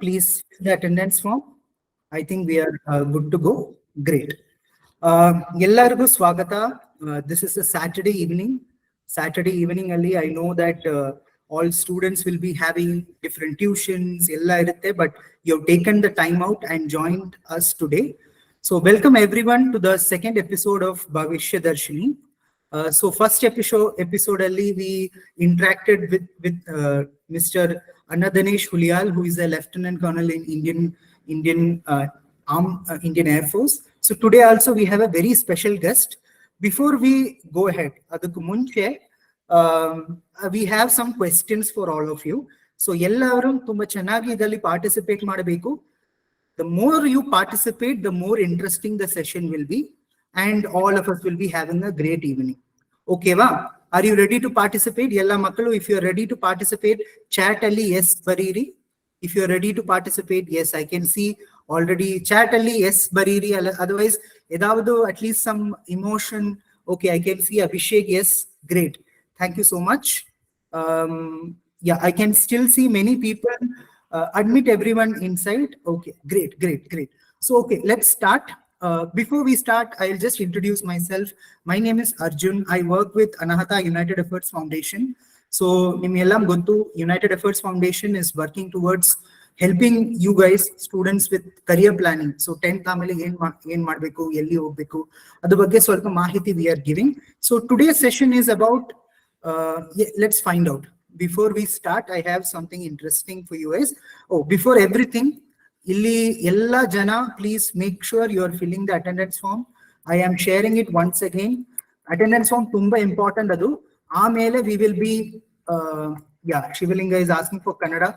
please fill the attendance form. I think we are good to go. Great. Ellargu swagata. This is a Saturday evening. Saturday evening ali, I know that all students will be having different tuitions, ella irutte, but you have taken the time out and joined us today. So welcome everyone to the second episode of Bhavishya Darshini. So first episode ali we interacted with Mr. Anahata United, who is a Lieutenant Colonel in Indian Air Force. So today also we have a very special guest. Before we go ahead, we have some questions for all of you. So ellaru tumba chennagi idalli participate ಮಾಡಬೇಕು. The more you participate, the more interesting the session will be, and all of us will be having a great evening. Okay va? Are you ready to participate? Ella makkalu, if you are ready to participate, chat alli yes bariri. If you are ready to participate, yes, I can see already chat alli yes bariri. Otherwise edavadu at least some emotion. Okay, I can see Abhishek, yes, great, thank you so much. Yeah, I can still see many people. Admit everyone inside. Okay, great. So okay, let's start. Before we start, I'll just introduce myself. My name is Arjun. I work with Anahata United Efforts Foundation. So nimellam gontu, United Efforts Foundation is working towards helping you guys, students, with career planning. So 10th amele ಏನು ಮಾಡಬೇಕು, ಎಲ್ಲಿ ಹೋಗಬೇಕು, ಅದರ ಬಗ್ಗೆ ಸ್ವಲ್ಪ ಮಾಹಿತಿ we are giving. So today's session is about let's find out. Before we start, I have something interesting for you guys. Oh, before everything, illi ella jana, please make sure you are filling the attendance form. I am sharing it once again. Attendance form tumba important adu. Aamele we will be Shivalinga is asking for Kannada.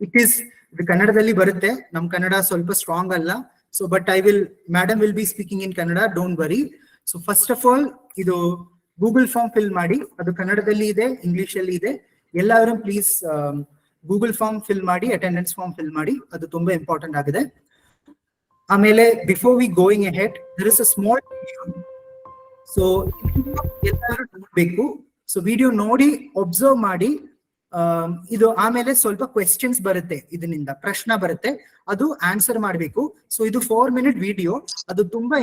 It is the Kannadalli barutte. Nam Kannada solpa strong alla. So but madam will be speaking in Kannada, don't worry. So first of all, idu Google form fill ಮಾಡಿ. ಅದು ಕನ್ನಡದಲ್ಲಿ ಇದೆ, English ಅಲ್ಲಿ ಇದೆ. ಎಲ್ಲರೂ please Google form fill ಮಾಡಿ, attendance form fill ಮಾಡಿ, ಅದು ತುಂಬಾ ಇಂಪಾರ್ಟೆಂಟ್ ಆಗಿದೆ. ಆಮೇಲೆ before we going ahead, there is a small video. So ಎಲ್ಲರೂ ನೋಡ್ಬೇಕು. ಸೊ ವಿಡಿಯೋ ನೋಡಿ ಒಬ್ಸರ್ವ್ ಮಾಡಿ. ಇದು ಆಮೇಲೆ ಸ್ವಲ್ಪ ಕ್ವೆಶ್ಚನ್ಸ್ ಬರುತ್ತೆ, ಇದರಿಂದ ಪ್ರಶ್ನೆ ಬರುತ್ತೆ, ಅದು ಆನ್ಸರ್ ಮಾಡಬೇಕು. ಸೊ ಇದು 4 minute ವಿಡಿಯೋ, ಅದು ತುಂಬಾ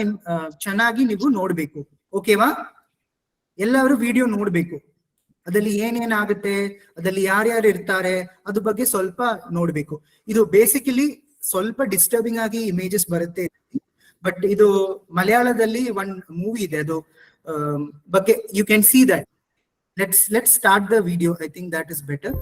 ಚೆನ್ನಾಗಿ ನೀವು ನೋಡ್ಬೇಕು. ಓಕೆವಾ? ಎಲ್ಲರೂ ವಿಡಿಯೋ ನೋಡ್ಬೇಕು. ಅದಲ್ಲಿ ಏನೇನಾಗುತ್ತೆ, ಅದಲ್ಲಿ ಯಾರ್ಯಾರು ಇರ್ತಾರೆ, ಅದ್ರ ಬಗ್ಗೆ ಸ್ವಲ್ಪ ನೋಡ್ಬೇಕು. ಇದು ಬೇಸಿಕಲಿ ಸ್ವಲ್ಪ ಡಿಸ್ಟರ್ಬಿಂಗ್ ಆಗಿ ಇಮೇಜಸ್ ಬರುತ್ತೆ, ಬಟ್ ಇದು ಮಲಯಾಳದಲ್ಲಿ ಒನ್ ಮೂವಿ ಇದೆ, ಅದು ಬಗ್ಗೆ you can see that. Let's start the video. I think that is better.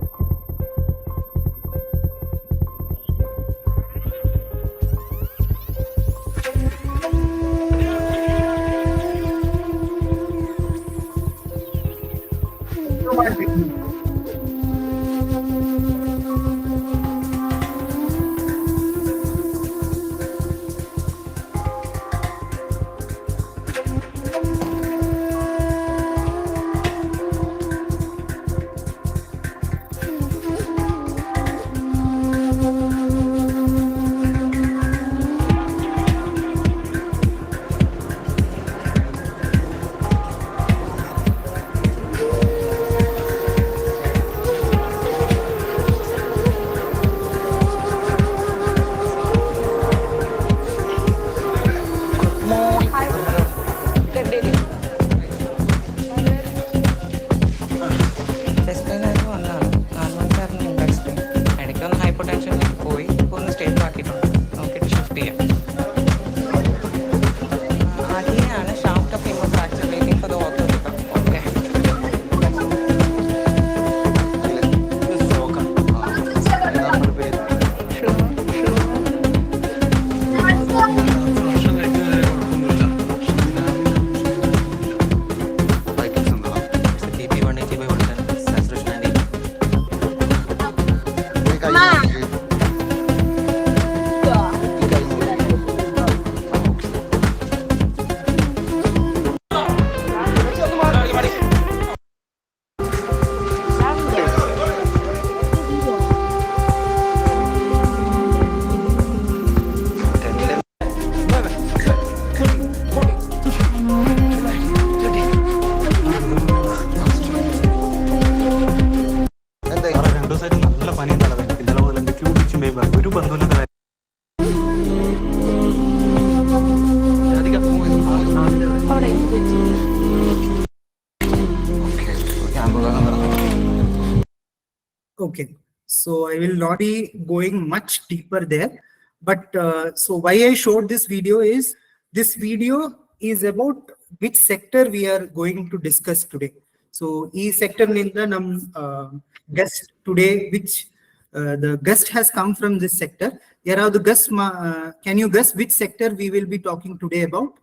Okay, so I will not be going much deeper there, but so why I showed this video is about which sector we are going to discuss today. So e sector ninda nam guest today, which the guest has come from this sector. Yaravadu guest can you guess which sector we will be talking today about?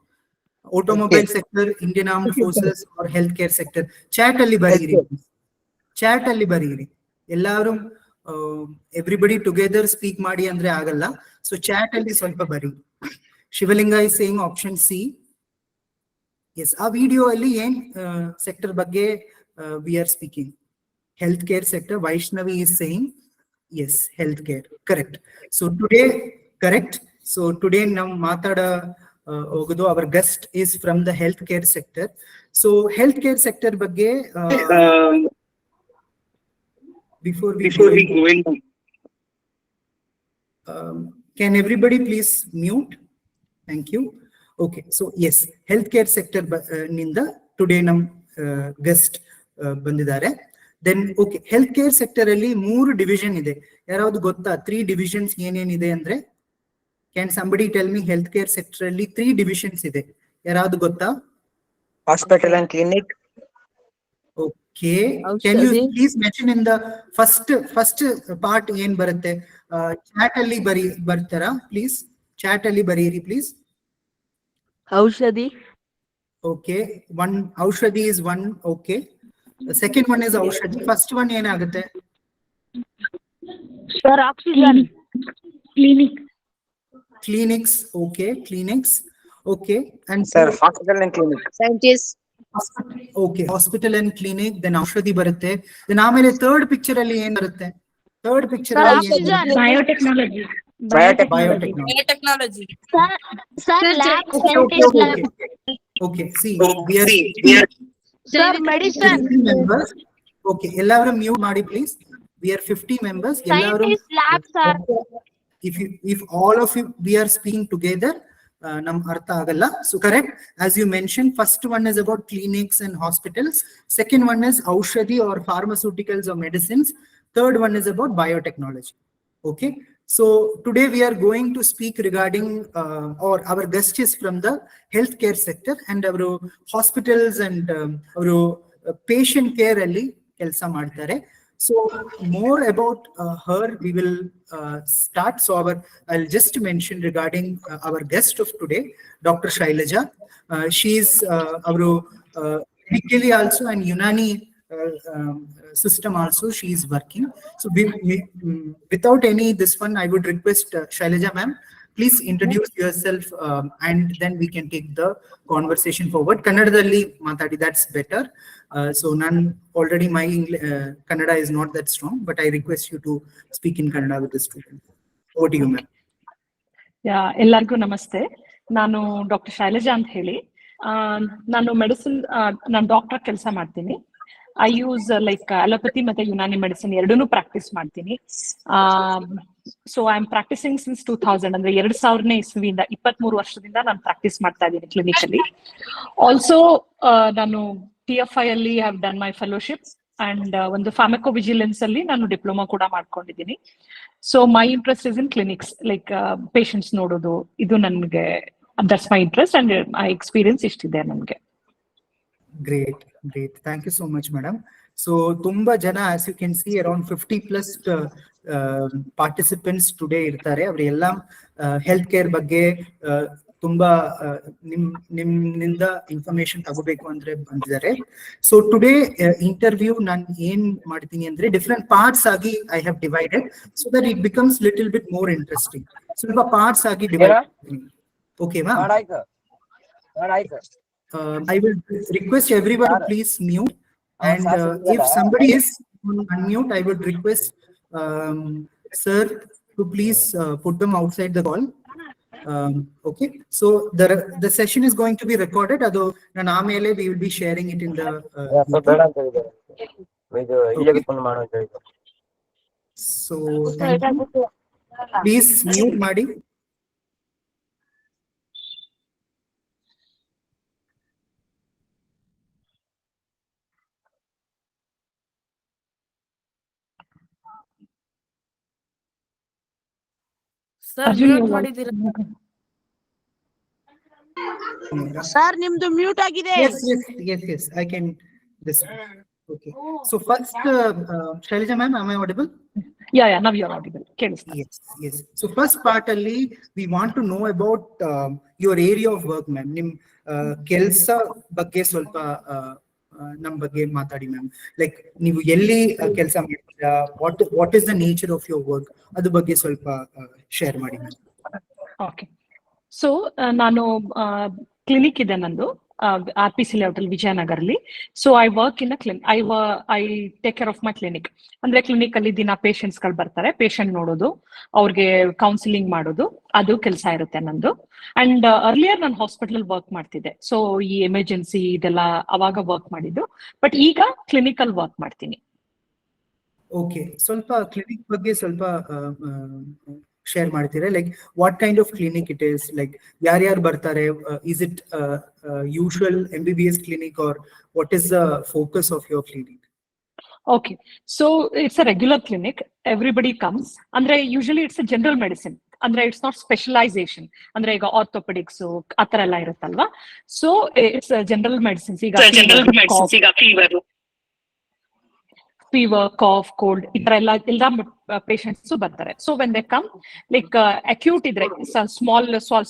Automobile sector, Indian Armed Forces, or healthcare sector? Chat alli bariri. Chat ಅಲ್ಲಿ ಬರೀರಿ ಎಲ್ಲಾರು. Everybody together speak ಮಾಡಿ ಅಂದ್ರೆ ಆಗಲ್ಲ, so chat ಅಲ್ಲಿ ಸ್ವಲ್ಪ ಬರೀ. Shivalinga is saying option C. Yes, ಆ ವಿಡಿಯೋ ಅಲ್ಲಿ ಏನ್ ಸೆಕ್ಟರ್ ಬಗ್ಗೆ we are speaking? Health care sector. Vaishnavi is saying yes, health care, correct. So today correct. So today ನಾವು ಮಾತಾಡ ಹೋಗುದು, our guest is from the health care sector. So health care sector ಬಗ್ಗೆ before we go in, can everybody please mute? Thank you. Okay, so yes, healthcare sector ninda today nam guest bandidare. Then okay, healthcare sector alli 3 division ide. Yaravadu gotta 3 divisions enen ide andre? Can somebody tell me healthcare sector alli 3 divisions ide? Yaravadu gotta? Hospital and clinic. Okay, can you please mention in the first part ಏನ್ ಬರುತ್ತೆ? Chat ಅಲ್ಲಿ ಬರ್ತಾರಾ please? Chat ಅಲ್ಲಿ ಬರೀರಿ please. ಔಷಧಿ. Okay, one ಔಷಧಿ is one. Okay, the second one is ಔಷಧಿ. First one ಏನಾಗುತ್ತೆ? Sir, oxygen. Clinic. Clinics. Okay, clinics. Okay, and Sir, hospital and clinic. Scientist. Okay, hospital and clinic, then ಔಷಧಿ ಬರುತ್ತೆ. Then ಆಮೇಲೆ third picture ಅಲ್ಲಿ ಏನ್ ಬರುತ್ತೆ? Third picture ಅಲ್ಲಿ Biotechnology. Biotechnology. Sir, lab scientist. Okay, see, we are Sir, medicine. 50 members. Okay, ಎಲ್ಲರೂ mute ಮಾಡಿ please. We are 50 members. ಎಲ್ಲರೂ Scientist lab, sir. if all of you we are speaking together, nam artha agalla. So correct, as you mentioned, first one is about clinics and hospitals, second one is aushadhi or pharmaceuticals or medicines, third one is about biotechnology. Okay, so today we are going to speak regarding or our guest is from the healthcare sector and our hospitals and our patient care alli kelsa ಮಾಡ್ತಾರೆ. So more about her we will start. So I'll just mention regarding our guest of today, Dr. Shylaja. She is our medically also and Unani system also she is working. So without any this one, I would request Shylaja ma'am, please introduce yourself and then we can take the conversation forward. Kannadadalli matadi, that's better. So none already my Kannada is not that strong, but I request you to speak in Kannada with the student. Over to you ma'am. Yeah, ಎಲ್ಲರಿಗೂ ನಮಸ್ತೆ. ನಾನು doctor Shailaja ಅಂತ ಹೇಳಿ. ನಾನು medicine, ನಾನು doctor ಕೆಲಸ ಮಾಡ್ತೀನಿ. I use like allopathy ಮತ್ತೆ ಯುನಾನಿ ಮೆಡಿಸಿನ್ ಎರಡನ್ನೂ ಪ್ರಾಕ್ಟೀಸ್ ಮಾಡ್ತೀನಿ. So I am practising since 2000, ಅಂದ್ರೆ 2000ನೇ ಇಸ್ವಿಯಿಂದ 23 ವರ್ಷದಿಂದ ನಾನು ಪ್ರಾಕ್ಟೀಸ್ ಮಾಡ್ತಾ ಇದ್ದೀನಿ ಕ್ಲಿನಿಕ್ ಅಲ್ಲಿ. ಆಲ್ಸೋ ನಾನು TFI ಅಲ್ಲಿ have done my fellowship and ಒಂದು ಫಾರ್ಮಕೋ ವಿಜಿಲೆನ್ಸ್ ಅಲ್ಲಿ ನಾನು ಡಿಪ್ಲೊಮಾ ಕೂಡ ಮಾಡ್ಕೊಂಡಿದ್ದೀನಿ. So my interest is in clinics, like patients ನೋಡೋದು, ಇದು ನನಗೆ that's my interest and my experience ಇಷ್ಟಿದೆ ನನಗೆ. Great. Thank you so much, madam. So ತುಂಬಾ ಜನ, as you can see, around 50 plus participants today ಇರ್ತಾರೆ. ಅವರೆಲ್ಲ ಹೆಲ್ತ್ ಕೇರ್ ಬಗ್ಗೆ ತುಂಬಾ ನಿಮ್ಮಿಂದ ಇನ್ಫಾರ್ಮೇಶನ್ ತಗೋಬೇಕು ಅಂದ್ರೆ ಬಂದಿದ್ದಾರೆ. ಸೊ ಟುಡೇ ಇಂಟರ್ವ್ಯೂ ನಾನು ಏನ್ ಮಾಡ್ತೀನಿ ಅಂದ್ರೆ ಡಿಫ್ರೆಂಟ್ ಪಾರ್ಟ್ಸ್ ಆಗಿ I have divided so that it becomes little bit more interesting. ಸ್ವಲ್ಪ ಪಾರ್ಟ್ಸ್ ಆಗಿ ಡಿವೈಡ್ ಮಾಡ್ತೀನಿ. ಓಕೆವಾ? I will request everyone to please mute, and if somebody is unmute, I would request sir to please put them outside the call. Okay, so the session is going to be recorded, although namele we will be sharing it in the okay. So thank you. Please mute madi. Sir Arjun mute you ಮಾಡಿದ್ದೀರಾ Omega. Sir ನಿಮ್ದು mute ಆಗಿದೆ. Yes. I can. This. Okay. So first, Shailaja ma'am, am I audible? Yeah, now you're audible. ಕೇಳಿಸ್ತಾ Yes. So first part ಅಲ್ಲಿ we want to know about your area of work, ma'am. ನಿಮ್ ಕೆಲಸ ಬಗ್ಗೆ ಸ್ವಲ್ಪ ನಮ್ ಬಗ್ಗೆ ಮಾತಾಡಿ ಮ್ಯಾಮ್. ಲೈಕ್ ನೀವು ಎಲ್ಲಿ ಕೆಲಸ ಮಾಡ್ತೀರಾ, what is the nature of your work, ಅದ್ರ ಬಗ್ಗೆ ಸ್ವಲ್ಪ ಶೇರ್ ಮಾಡಿ ಮ್ಯಾಮ್. ಓಕೆ. ಸೊ ನಾನು ಕ್ಲಿನಿಕ್ ಇದೆ ನಂದು RPC ಲೇಔಟ್ ಅಲ್ಲಿ ವಿಜಯನಗರಲ್ಲಿ. So I work in I take care of my clinic. ಅಂದ್ರೆ ಕ್ಲಿನಿಕ್ ಅಲ್ಲಿ ದಿನ ಪೇಷಂಟ್ಸ್ ಗಳು ಬರ್ತಾರೆ, ಪೇಷಂಟ್ ನೋಡೋದು, ಅವ್ರಿಗೆ ಕೌನ್ಸಿಲಿಂಗ್ ಮಾಡೋದು, ಅದು ಕೆಲಸ ಇರುತ್ತೆ ನಂದು. ಅಂಡ್ ಅರ್ಲಿಯರ್ ನಾನು ಹಾಸ್ಪಿಟಲ್ ವರ್ಕ್ ಮಾಡ್ತಿದ್ದೆ. ಸೊ ಈ ಎಮರ್ಜೆನ್ಸಿ ಇದೆಲ್ಲ ಅವಾಗ ವರ್ಕ್ ಮಾಡಿದ್ದು. ಬಟ್ ಈಗ ಕ್ಲಿನಿಕಲ್ ವರ್ಕ್ ಮಾಡ್ತೀನಿ. ಓಕೆ, ಸ್ವಲ್ಪ ಕ್ಲಿನಿಕ್ ಬಗ್ಗೆ ಸ್ವಲ್ಪ ಶೇರ್ ಮಾಡ್ತೀರಾ? Like what kind of clinic it is, like ಯಾರ್ಯಾರು ಬರ್ತಾರೆ, is it usual MBBS clinic or what is the focus of your clinic? Okay, so it's a regular clinic. Everybody comes. Andre usually it's a general medicine. Andre it's not specialization. Andre ಈಗ orthopedics ಆ ತರ ಎಲ್ಲ ಇರುತ್ತಲ್ವಾ. So it's a general medicines. ಈಗ fever, cough, cold, ಈ ತರ ಎಲ್ಲ patients ಬರ್ತಾರೆ. So when they come, like acute ಇದ್ರೆ, ಸ್ಮಾಲ್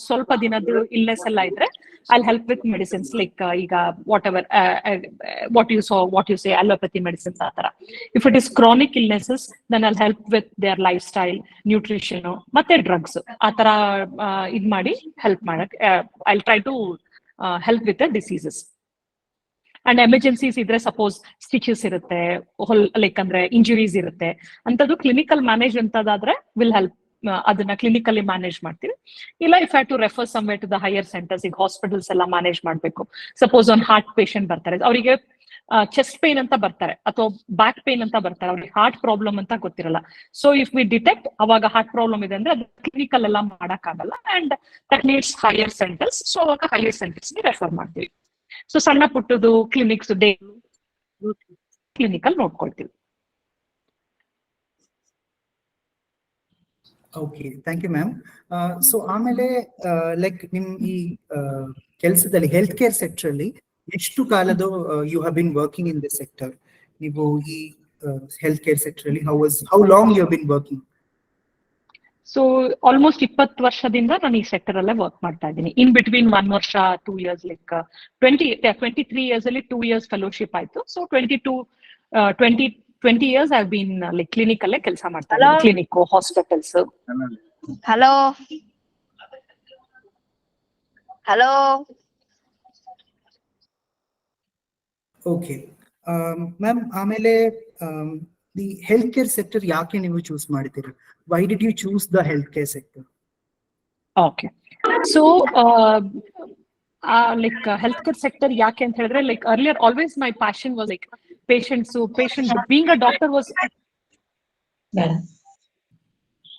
ಸ್ವಲ್ಪ ದಿನದ ಇಲ್ನೆಸ್ ಎಲ್ಲ ಇದ್ರೆ, I'll help with medicines, like ಈಗ whatever what you say allopathy medicines ಆ ತರ. If it is chronic illnesses, then I'll help with their lifestyle, nutrition ಮತ್ತೆ drugs ಆ ತರ ಇದ್ ಮಾಡಿ ಹೆಲ್ಪ್ ಮಾಡಕ್ I'll try to help with the diseases. And emergencies ಇದ್ರೆ, ಸಪೋಸ್ ಸ್ಟಿಚಸ್ ಇರುತ್ತೆ, ಲೈಕ್ ಅಂದ್ರೆ ಇಂಜುರೀಸ್ ಇರುತ್ತೆ, ಅಂತದ್ದು ಕ್ಲಿನಿಕಲ್ ಮ್ಯಾನೇಜ್ ಅಂತದಾದ್ರೆ ವಿಲ್ ಹೆಲ್ಪ್, ಅದನ್ನ ಕ್ಲಿನಿಕಲ್ಲಿ ಮ್ಯಾನೇಜ್ ಮಾಡ್ತೀವಿ. ಇಲ್ಲ if have to refer somewhere to the higher centres, ಈಗ ಹಾಸ್ಪಿಟಲ್ಸ್ ಎಲ್ಲ ಮ್ಯಾನೇಜ್ ಮಾಡ್ಬೇಕು. ಸಪೋಸ್ ಒಂದು ಹಾರ್ಟ್ ಪೇಷಂಟ್ ಬರ್ತಾರೆ, ಅವರಿಗೆ ಚೆಸ್ಟ್ ಪೇನ್ ಅಂತ ಬರ್ತಾರೆ ಅಥವಾ ಬ್ಯಾಕ್ ಪೇನ್ ಅಂತ ಬರ್ತಾರೆ, ಅವ್ರಿಗೆ ಹಾರ್ಟ್ ಪ್ರಾಬ್ಲಮ್ ಅಂತ ಗೊತ್ತಿರಲ್ಲ. ಸೊ ಇಫ್ ವಿ ಡಿಟೆಕ್ಟ್ ಅವಾಗ ಹಾರ್ಟ್ ಪ್ರಾಬ್ಲಮ್ ಇದೆ ಅಂದ್ರೆ ಅದು ಕ್ಲಿನಿಕಲ್ ಎಲ್ಲ ಮಾಡಕ್ಕಾಗಲ್ಲ, and that needs higher centres. So ಅವಾಗ ಹೈಯರ್ ಸೆಂಟರ್ಸ್ಗೆ ರೆಫರ್ ಮಾಡ್ತೀವಿ. ಸೊ ಸಣ್ಣ ಪುಟ್ಟದು ಕ್ಲಿನಿಕ್ಸ್ ಡೇ ಕ್ಲಿನಿಕಲ್ ನೋಡ್ಕೊಳ್ತೀವಿ. Okay, thank you ma'am. So ಆಮೇಲೆ ಲೈಕ್ ನಿಮ್ ಈ ಕೆಲಸದಲ್ಲಿ ಹೆಲ್ತ್ ಕೇರ್ ಸೆಕ್ಟರ್ ಅಲ್ಲಿ ಎಷ್ಟು ಕಾಲದ you have been working in this sector? ನೀವು ಈ ಹೆಲ್ತ್ ಕೇರ್ ಸೆಕ್ಟರ್ ಅಲ್ಲಿ how long you have been working? So almost 20 ವರ್ಷದಿಂದ ನಾನು ಈ ಸೆಕ್ಟರ್ ಅಲ್ಲೇ ವರ್ಕ್ ಮಾಡ್ತಾ ಇದ್ದೀನಿ. ಇನ್ ಬಿಟ್ವೀನ್ 1 ವರ್ಷ 2 years, ಲೈಕ್ 23 years ಅಲ್ಲಿ 2 years ಫೆಲೋಶಿಪ್ ಆಯ್ತು. So 20 years I been like clinic ಅಲ್ಲೇ ಕೆಲಸ ಮಾಡ್ತಾ ಇದ್ದೀನಿ, clinic, hospitals. Hello okay ma'am, ಆಮೇಲೆ ದಿ ಹೆಲ್ತ್ ಕೇರ್ ಸೆಕ್ಟರ್ ಯಾಕೆ ನೀವು ಚೂಸ್ ಮಾಡಿದ್ದೀರಾ? Why did you choose the health care sector? Okay, so like health care sector ಯಾಕೆ ಅಂತ ಹೇಳಿದ್ರೆ, like earlier always my passion was like patient being a doctor was.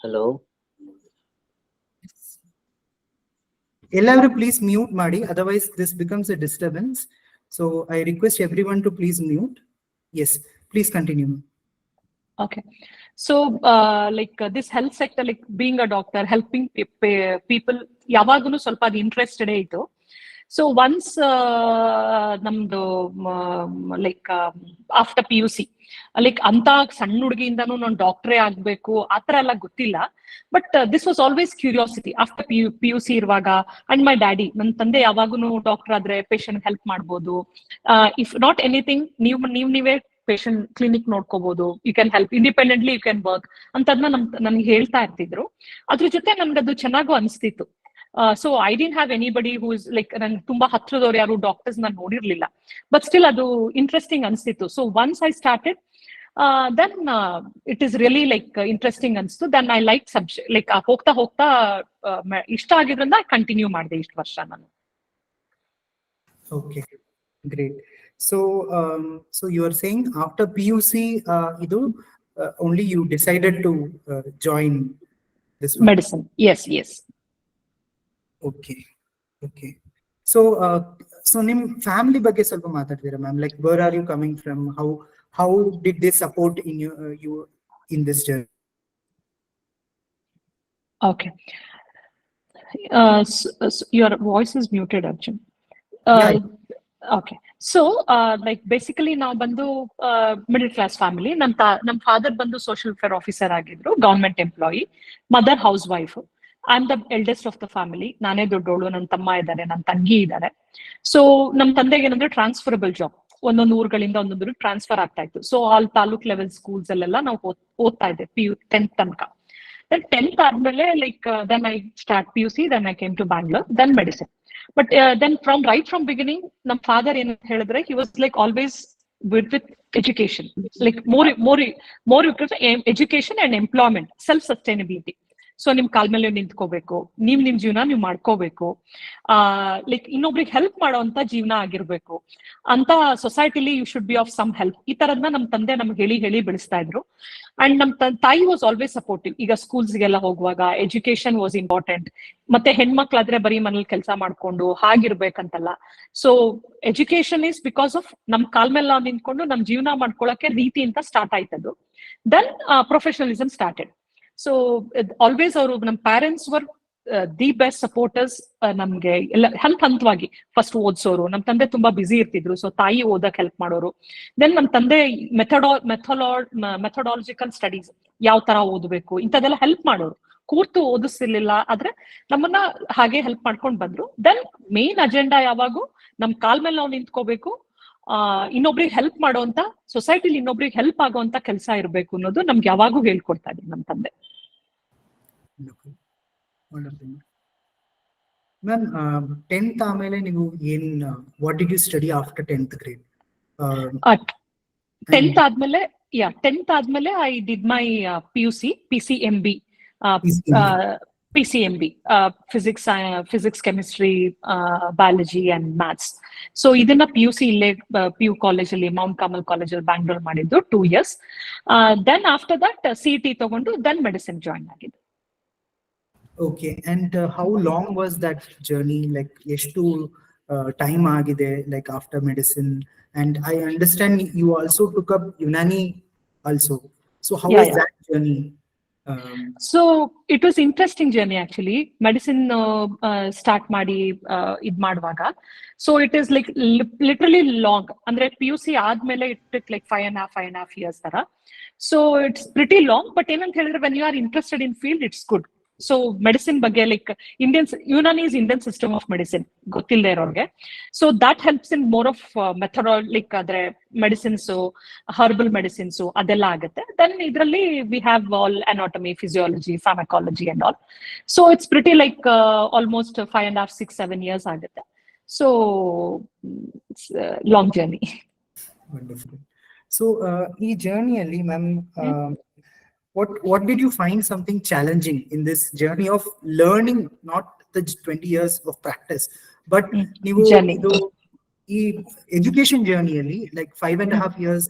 Hello, ಎಲ್ಲರೂ please mute ಮಾಡಿ, otherwise this becomes a disturbance. So I request everyone to please mute. Yes, please continue. Okay, so like this health sector, like being a doctor, helping people, yavagunu ಸ್ವಲ್ಪ ಅದು interested ಇತ್ತು. So once ನಮ್ದು like after PUC, like ಅಂತ ಸಣ್ಣ ಹುಡುಗಿಯಿಂದಾನು ನಾನು ಡಾಕ್ಟ್ರೇ ಆಗ್ಬೇಕು ಆತರ ಎಲ್ಲ ಗೊತ್ತಿಲ್ಲ. But this was always curiosity after PUC ಇರುವಾಗ. ಅಂಡ್ ಮೈ ಡ್ಯಾಡಿ, ನನ್ನ ತಂದೆ ಯಾವಾಗೂನು ಡಾಕ್ಟರ್ ಆದ್ರೆ ಪೇಷಂಟ್ ಹೆಲ್ಪ್ ಮಾಡ್ಬೋದು, ಇಫ್ ನಾಟ್ ಎನಿಥಿಂಗ್ ನೀವೇ ಪೇಷಂಟ್ ಕ್ಲಿನಿಕ್ ನೋಡ್ಕೋಬಹುದು, you can help independently, you can work ಅಂತದ್ನ ನನ್ಗೆ ಹೇಳ್ತಾ ಇರ್ತಿದ್ರು. ಅದ್ರ ಜೊತೆ ನನ್ಗದು ಚೆನ್ನಾಗೂ ಅನಿಸ್ತಿತ್ತು. So I didn't have anybody who is like, ನನ್ ತುಂಬಾ ಹತ್ರದವ್ರು ಯಾರು ಡಾಕ್ಟರ್ಸ್ ನಾನು ನೋಡಿರ್ಲಿಲ್ಲ, ಬಟ್ ಸ್ಟಿಲ್ ಅದು ಇಂಟ್ರೆಸ್ಟಿಂಗ್ ಅನಿಸ್ತಿತ್ತು. So once I started, then it is really like interesting ಅನಿಸ್ತು. Then I like subject, like ಹೋಗ್ತಾ ಇಷ್ಟ ಆಗಿದ್ರಿಂದ ಕಂಟಿನ್ಯೂ ಮಾಡಿದೆ ಇಷ್ಟು ವರ್ಷ ನಾನು. Okay, great. So you are saying after PUC, only you decided to join this one? Medicine, yes. Okay. So nim family ಬಗ್ಗೆ ಸ್ವಲ್ಪ ಮಾತಾಡ್ತೀರಾ ma'am? Like where are you coming from? How did they support in you in this journey? Okay. Your voice is muted, Arjun. Yeah. Okay. So, like basically ನಾವು ಬಂದು middle class family. ನಮ್ father ಬಂದು social welfare officer ಆಗಿದ್ರು, government employee. Mother house wife. I am the eldest of the family. ನಾನೇ ದೊಡ್ಡೋಳು, ನನ್ನ ತಮ್ಮ ಇದ್ದಾರೆ, ನನ್ನ ತಂಗಿ ಇದ್ದಾರೆ. ಸೊ ನಮ್ ತಂದೆಗೆ ಏನಂದ್ರೆ ಟ್ರಾನ್ಸ್ಫರಬಲ್ ಜಾಬ್, ಒಂದೊಂದು ಊರುಗಳಿಂದ ಒಂದೊಂದು ಟ್ರಾನ್ಸ್ಫರ್ ಆಗ್ತಾ ಇತ್ತು. So all taluk level schools ಅಲ್ಲೆಲ್ಲ ನಾವು ಓದ್ತಾ ಇದ್ದೆ, PU 10th ತನಕ. Then 10th ಆದ್ಮೇಲೆ like then I start PUC, then I came to Bangalore, then medicine. But then right from beginning, ನಮ್ಮ ಫಾದರ್ ಏನು ಹೇಳಿದ್ರೆ, he was like always with education, like more education and employment, self sustainability. So ನಿಮ್ ಕಾಲ್ ಮೇಲೆ ನಿಂತ್ಕೋಬೇಕು, ನಿಮ್ ಜೀವನ ನೀವು ಮಾಡ್ಕೋಬೇಕು, like ಇನ್ನೊಬ್ರಿಗೆ ಹೆಲ್ಪ್ ಮಾಡೋಂತ ಜೀವನ ಆಗಿರ್ಬೇಕು ಅಂತ ಸೊಸೈಟಿಲಿ you should be of some help. ಈ ತರದ್ನ ನಮ್ ತಂದೆ ನಮ್ಗೆ ಹೇಳಿ ಬೆಳೆಸ್ತಾ ಇದ್ರು. ಅಂಡ್ ನಮ್ ತಾಯಿ ವಾಸ್ ಆಲ್ವೇಸ್ ಸಪೋರ್ಟಿವ್. ಈಗ ಸ್ಕೂಲ್ಸ್ಗೆಲ್ಲ ಹೋಗುವಾಗ ಎಜುಕೇಶನ್ ವಾಸ್ ಇಂಪಾರ್ಟೆಂಟ್. ಮತ್ತೆ ಹೆಣ್ಮಕ್ಳಾದ್ರೆ ಬರೀ ಮನೇಲಿ ಕೆಲಸ ಮಾಡ್ಕೊಂಡು ಹಾಗಿರ್ಬೇಕಂತಲ್ಲ. So education is because of ನಮ್ ಕಾಲ್ ಮೇಲೆ ನಾವು ನಿಂತ್ಕೊಂಡು ನಮ್ ಜೀವನ ಮಾಡ್ಕೊಳಕ್ಕೆ ರೀತಿ ಅಂತ ಸ್ಟಾರ್ಟ್ ಆಯ್ತದು. Then professionalism started. So always ಅವರು ನಮ್ಮ parents were the best supporters. ನಮ್ಗೆ ಎಲ್ಲ ಹಂತವಾಗಿ ಫಸ್ಟ್ ಓದಿಸೋರು. ನಮ್ ತಂದೆ ತುಂಬಾ ಬಿಸಿ ಇರ್ತಿದ್ರು, ಸೊ ತಾಯಿ ಓದಕ್ ಹೆಲ್ಪ್ ಮಾಡೋರು. ದೆನ್ ನಮ್ ತಂದೆ ಮೆಥಡಾಲಜಿಕಲ್ ಸ್ಟಡೀಸ್, ಯಾವ ತರ ಓದಬೇಕು ಇಂಥದ್ದೆಲ್ಲ ಹೆಲ್ಪ್ ಮಾಡೋರು. ಕೂರ್ತು ಓದಿಸ್ತಿರ್ಲಿಲ್ಲ, ಆದ್ರೆ ನಮ್ಮನ್ನ ಹಾಗೆ ಹೆಲ್ಪ್ ಮಾಡ್ಕೊಂಡ್ ಬಂದ್ರು. ದೆನ್ ಮೇನ್ ಅಜೆಂಡಾ ಯಾವಾಗೂ ನಮ್ ಕಾಲ್ ಮೇಲೆ ನಾವು ನಿಂತ್ಕೋಬೇಕು, ಇನ್ನೊಬ್ರಿಗೆ ಹೆಲ್ಪ್ ಮಾಡುವಂತ, ಸೊಸೈಟಿಲಿ ಇನ್ನೊಬ್ರಿಗೆ ಹೆಲ್ಪ್ ಆಗುವಂತ ಕೆಲಸ ಇರ್ಬೇಕು ಅನ್ನೋದು ನಮ್ಗೆ ಯಾವಾಗೂ ಹೇಳ್ಕೊಡ್ತಾ ಇದ್ರು ನಮ್ ತಂದೆ. ಮ್ಯಾಮ್ 10th ಆಮೇಲೆ ನೀವು ಏನ್, what did you study after 10th grade? 10th ಆದ್ಮೇಲೆ I did my PCMB, physics, chemistry, biology and maths. So ಇದನ್ನ PUC ಇಲ್ಲೇ PU ಕಾಲೇಜ್ ಅಲ್ಲಿ, ಮೌಂಟ್ ಕಾಮಲ್ ಕಾಲೇಜ್ ಅಲ್ಲಿ ಬ್ಯಾಂಗ್ಳೂರ್ ಮಾಡಿದ್ದು 2 years. Then after that CET ತಗೊಂಡು then medicine ಜಾಯಿನ್ ಆಗಿದ್ದು. Okay, and how long was that journey? Like ಎಷ್ಟು time ಆಗಿದೆ like after medicine? And I understand you also took up Unani also. So how was that journey? So it was interesting journey actually. Medicine start ಮಾಡಿ ಇದ್ ಮಾಡುವಾಗ, so it is like literally long. ಅಂದ್ರೆ PUC ಆದ್ಮೇಲೆ it took like 5.5 years ತರ. So it's pretty long, but ಏನಂತ ಹೇಳಿದ್ರೆ when you are interested in field, it's good. So medicine ಬಗ್ಗೆ like Unani is Indian system of medicine ಗೊತ್ತಿಲ್ಲದೆ ಇರೋರ್ಗೆ. So that helps in more of methodologic, ಆದ್ರೆ medicines, herbal medicines ಅದೆಲ್ಲ ಆಗುತ್ತೆ. Then ಇದರಲ್ಲಿ we have all anatomy, physiology, pharmacology and all. So it's pretty like almost 5.5, 6, 7 years ಆಗುತ್ತೆ. So it's long journey. Wonderful. So ಈ ಜರ್ನಿಯಲ್ಲಿ ma'am, what did you find something challenging in this journey of learning, not the 20 years of practice, but ನೀವು ಇದು ಈ education ಜರ್ನಿಯಲ್ಲಿ like 5.5 years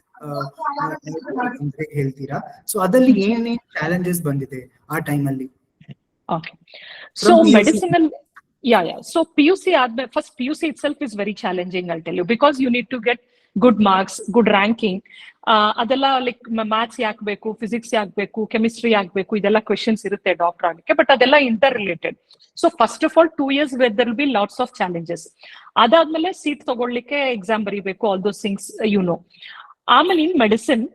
ಹೇಳ್ತೀರಾ, so ಅದರಲ್ಲಿ ಏನೇನು challenges ಬಂದಿದೆ ಆ ಟೈಮ್ ಅಲ್ಲಿ? Okay, so medicinal, yeah. So PUC ಆದ್ಮೇಲೆ first PUC itself is very challenging, I'll tell you, because you need to get good marks, good ranking. ಅದೆಲ್ಲ ಲೈಕ್ ಮ್ಯಾಥ್ಸ್ ಯಾಕೆ ಬೇಕು, ಫಿಸಿಕ್ಸ್ ಯಾಕೆ ಬೇಕು, ಕೆಮಿಸ್ಟ್ರಿ ಯಾಕೆ ಬೇಕು, ಇದೆಲ್ಲ ಕ್ವೆಶನ್ಸ್ ಇರುತ್ತೆ ಡಾಕ್ಟರ್ ಆಗಕ್ಕೆ. ಬಟ್ ಅದೆಲ್ಲ inter related. So first of all 2 years where there will be lots of challenges. ಅದಾದ್ಮೇಲೆ ಸೀಟ್ ತಗೊಳ್ಳಿಕ್ಕೆ ಎಕ್ಸಾಮ್ ಬರೀಬೇಕು, all those things you know. ಆಮೇಲೆ in medicine